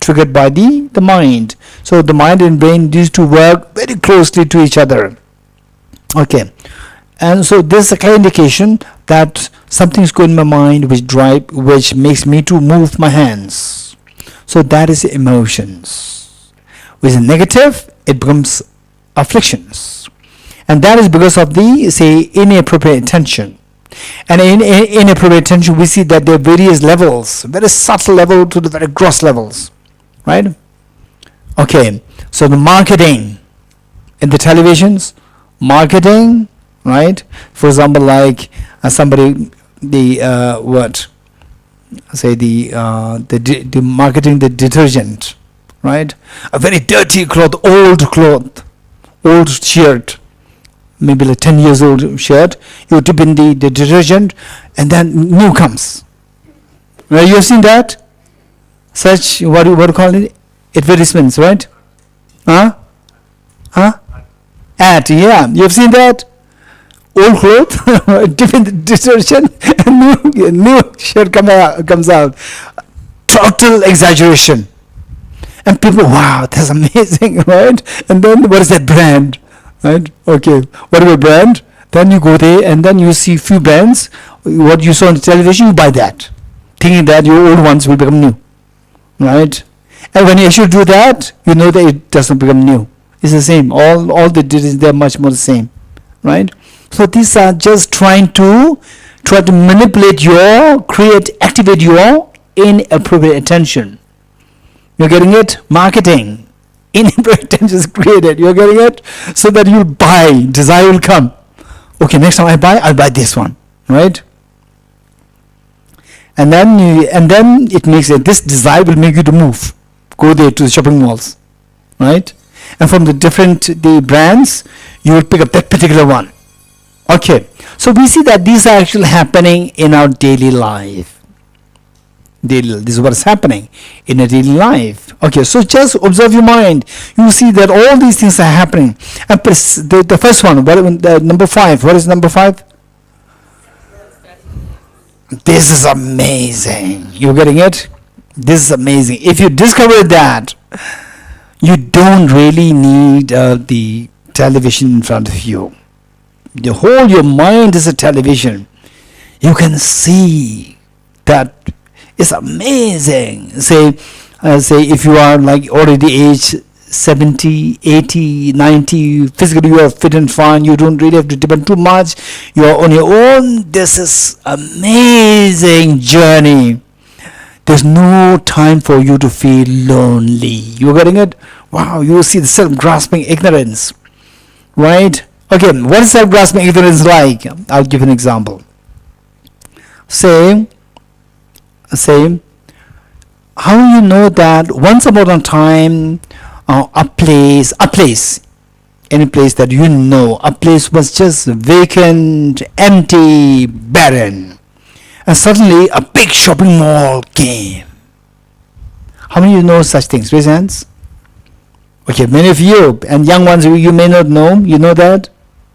triggered by the mind. So the mind and brain, these two work very closely to each other. Okay, and so this is a clear indication that something is going in my mind which makes me to move my hands. So that is emotions. With a negative, it becomes afflictions, and that is because of the inappropriate attention. And in inappropriate attention, we see that there are various levels, very subtle level to the very gross levels, right? Okay, so the marketing in the televisions, marketing, right? For example, like somebody the marketing the detergent, right? A very dirty cloth, old shirt, maybe like 10 years old shirt, you dip in the detergent and then new comes. Well, you have seen that? Such, what do you call it? Advertisements, right? Ad, yeah, you have seen that? Old cloth, dip in the detergent and new shirt comes out. Total exaggeration. And people, wow, that's amazing, right? And then what is that brand, right? Okay, whatever brand, then you go there and then you see few brands, what you saw on the television, you buy that, thinking that your old ones will become new, right? And when you actually do that, you know that it doesn't become new. It's the same. All they did is they're much more the same, right? So these are just trying to manipulate your, activate your inappropriate attention. You're getting it? Marketing. Inappropriate attention is created. You're getting it? So that you'll buy. Desire will come. Okay, next time I'll buy this one, right? And then it makes it, this desire will make you to move. Go there to the shopping malls, right? And from the brands, you will pick up that particular one. Okay, so we see that these are actually happening in our daily life. This is what is happening in a daily life. Okay, so just observe your mind. You see that all these things are happening. And the first one, number 5. What is number 5? This is amazing. You're getting it? This is amazing. If you discover that, you don't really need the television in front of you. Your mind is a television. You can see that it's amazing. Say if you are like already age 70, 80, 90, physically you are fit and fine, you don't really have to depend too much, you are on your own, this is amazing journey. There's no time for you to feel lonely. You're getting it? Wow, you see the self-grasping ignorance, right? Okay, what is self-grasping ignorance like? I'll give an example. Say, how you know that once upon a time, a place, any place that you know, a place was just vacant, empty, barren, and suddenly a big shopping mall came. How many of you know such things? Raise hands. Okay, many of you, and young ones, you may not know. You know that?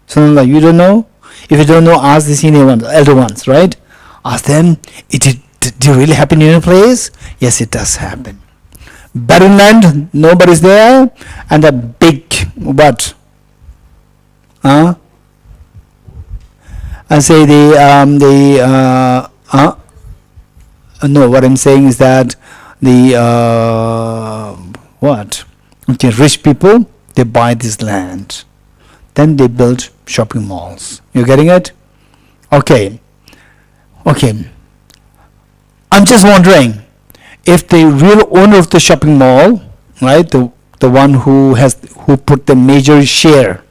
So like you don't know? If you don't know, ask the senior ones, elder ones, right? Ask them, did it really happen in your place? Yes, it does happen. Barren land, nobody's there, and a big what? I say no, what I'm saying is that what? Okay, rich people, they buy this land. Then they build shopping malls. You getting it? Okay. I'm just wondering if the real owner of the shopping mall, right, the one who put the major share,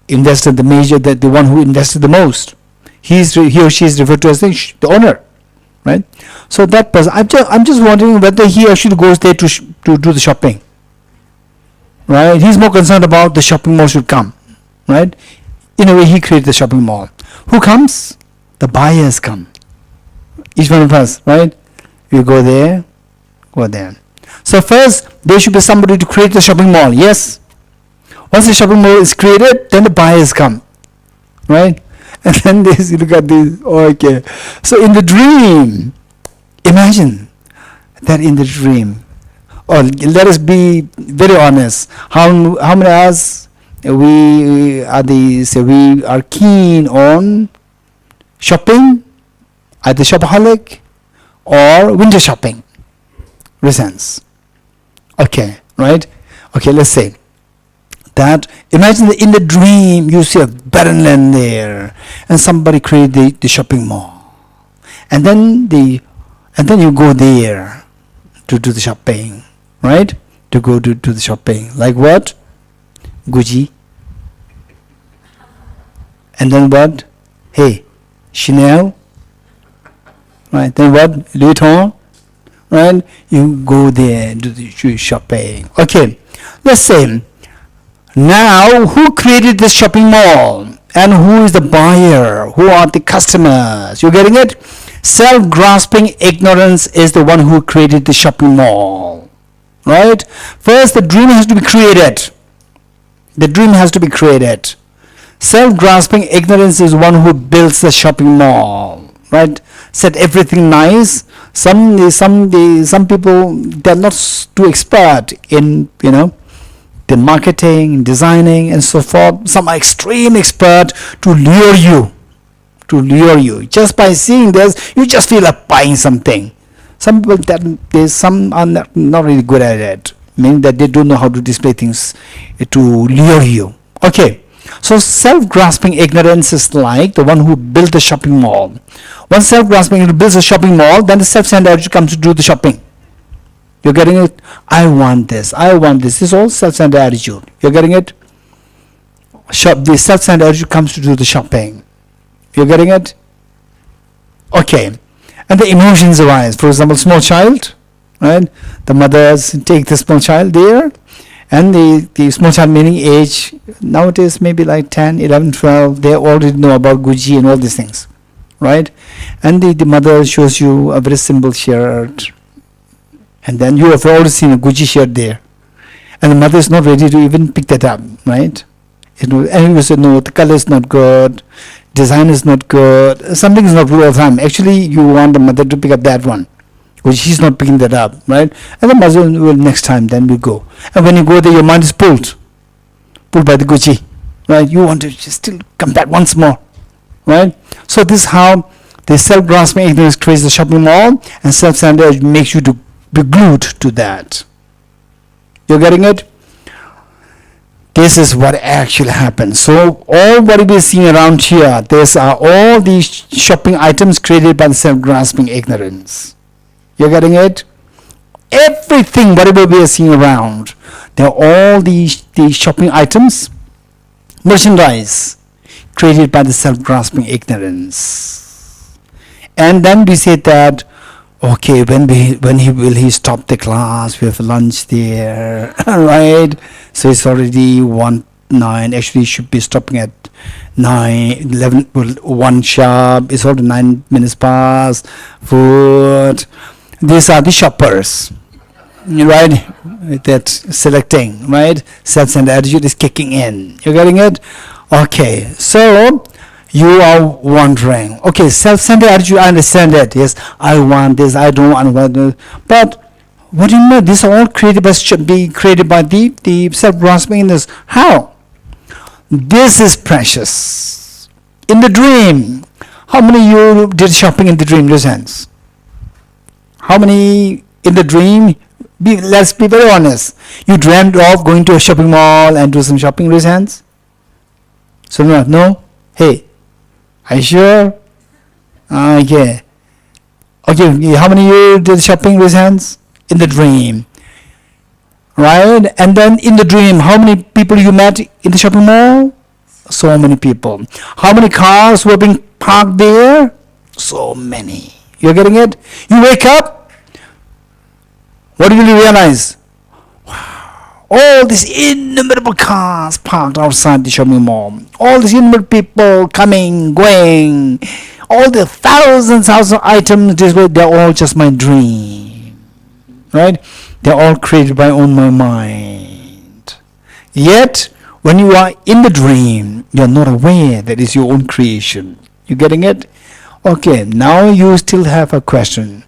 invested the one who invested the most, he or she is referred to as the owner, right? So that person, I'm just wondering whether he actually goes there to do the shopping, right? He's more concerned about the shopping mall should come, right? In a way, he created the shopping mall. Who comes? The buyers come. Each one of us, right? You go there. So first, there should be somebody to create the shopping mall. Yes. Once the shopping mall is created, then the buyers come, right? And then you look at this. Okay. So in the dream, imagine that in the dream. Or let us be very honest. How many of us we are keen on shopping, either shopaholic or window shopping? Reasons. Okay, right? Okay, let's say that imagine that in the dream you see a barren land there and somebody created the shopping mall, and then you go there to do the shopping, right? To go to the shopping, like what? Gucci. And then what? Hey, Chanel. Right, then what? Louis Vuitton. Right? You go there to the shopping. Okay, let's say, now who created this shopping mall? And who is the buyer? Who are the customers? You getting it? Self-grasping ignorance is the one who created the shopping mall. Right? First, the dream has to be created. The dream has to be created. Self-grasping ignorance is one who builds the shopping mall. right? Set everything nice. Some people, they're not too expert in, the marketing, designing, and so forth. Some are extreme expert to lure you. Just by seeing this, you just feel like buying something. Some people, some are not really good at it, meaning that they don't know how to display things to lure you. Okay, so self-grasping ignorance is like the one who built the shopping mall. Once self-grasping builds a shopping mall, then the self-centered attitude comes to do the shopping. You're getting it? I want this. This is all self-centered attitude. You're getting it? The self-centered attitude comes to do the shopping. You're getting it? Okay. And the emotions arise. For example, small child, right? The mothers take the small child there, and the small child, meaning age, nowadays maybe like 10, 11, 12, they already know about Gucci and all these things, right? And the mother shows you a very simple shirt, and then you have already seen a Gucci shirt there, and the mother is not ready to even pick that up, right? And you say, no, the color is not good, design is not good, something is not good all the time. Actually, you want the mother to pick up that one, because she's not picking that up, right? And the mother will next time, then we go. And when you go there, your mind is pulled by the Gucci, right? You want to just still come back once more, right? So this is how the self-grasping ignorance creates the shopping mall, and self-centered makes you to be glued to that. You're getting it? This is what actually happens. So all what we are seeing around here, these are all these shopping items created by the self-grasping ignorance. You're getting it? Everything, whatever we are seeing around, they're all these shopping items, merchandise, created by the self-grasping ignorance. And then we say that, okay, when will he stop the class? We have lunch there, right? So it's already 1:09. Actually, should be stopping at 9:11. 1 sharp. It's already 9 minutes past. Food. These are the shoppers, right? That's selecting, right? Self-centered attitude is kicking in. You're getting it? Okay. So you are wondering, okay, self-centered attitude, I understand that. Yes, I want this, I don't want this. But what do you know? These are all created by the self-grasping in this. How? This is precious. In the dream, how many of you did shopping in the dream? Raise hands. How many in the dream? Let's be very honest. You dreamed of going to a shopping mall and do some shopping? Raise hands. So no? Hey. Are you sure? Okay. Okay, how many of you did shopping? Raise hands. In the dream. Right? And then in the dream, how many people you met in the shopping mall? So many people. How many cars were being parked there? So many. You're getting it? You wake up. What will you realize? Wow. All these innumerable cars parked outside the shopping mall. All these innumerable people coming, going. All the thousands of items, they're all just my dream. Right? They're all created by my mind. Yet, when you are in the dream, you're not aware that it's your own creation. You getting it? Okay, now you still have a question.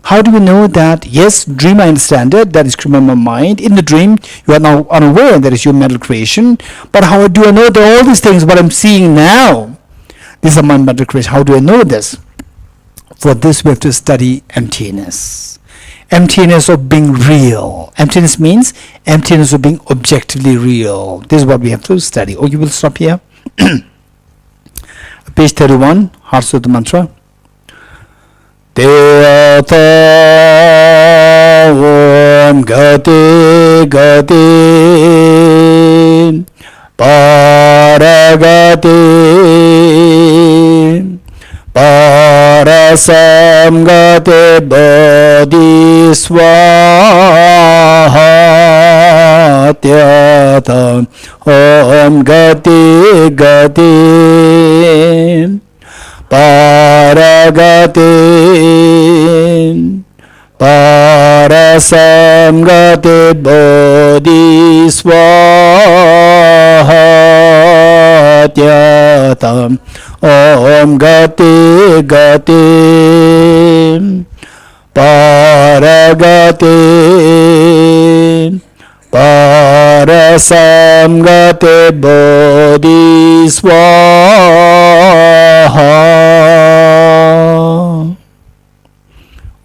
How do we know that, yes, dream I understand it, that is created by my mind. In the dream, you are now unaware that is your mental creation. But how do I know that all these things, what I'm seeing now, these are my mental creation? How do I know this? For this, we have to study emptiness. Emptiness of being real. Emptiness means emptiness of being objectively real. This is what we have to study. Oh, you will stop here. Page 31, Heart Sutta Mantra. Devata Om Gati Gati Paragati Parasam Gati Bodhiswaha Tyata Om Gati Gati Paragati Parasam Gati Bodhiswaha Tyata Om Gati Gati Paragati Parasamgate Bodhiswaha.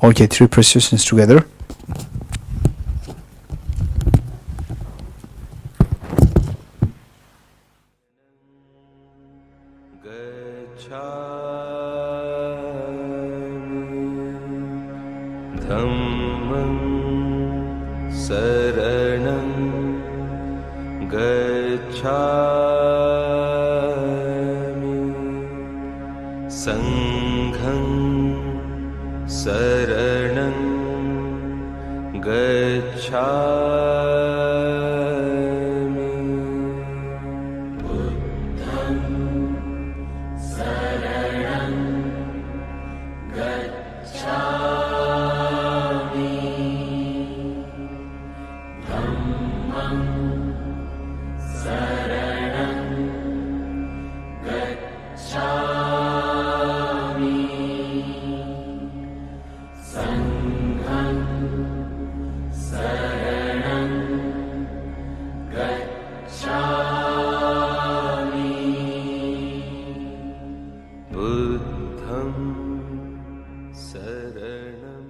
Okay, 3 precisions together. Dhammam saranam gacchami sangham saranam gacchami buddham saranam gacchami dhammam saranam gacchami sangham saranam gacchami buddham saranam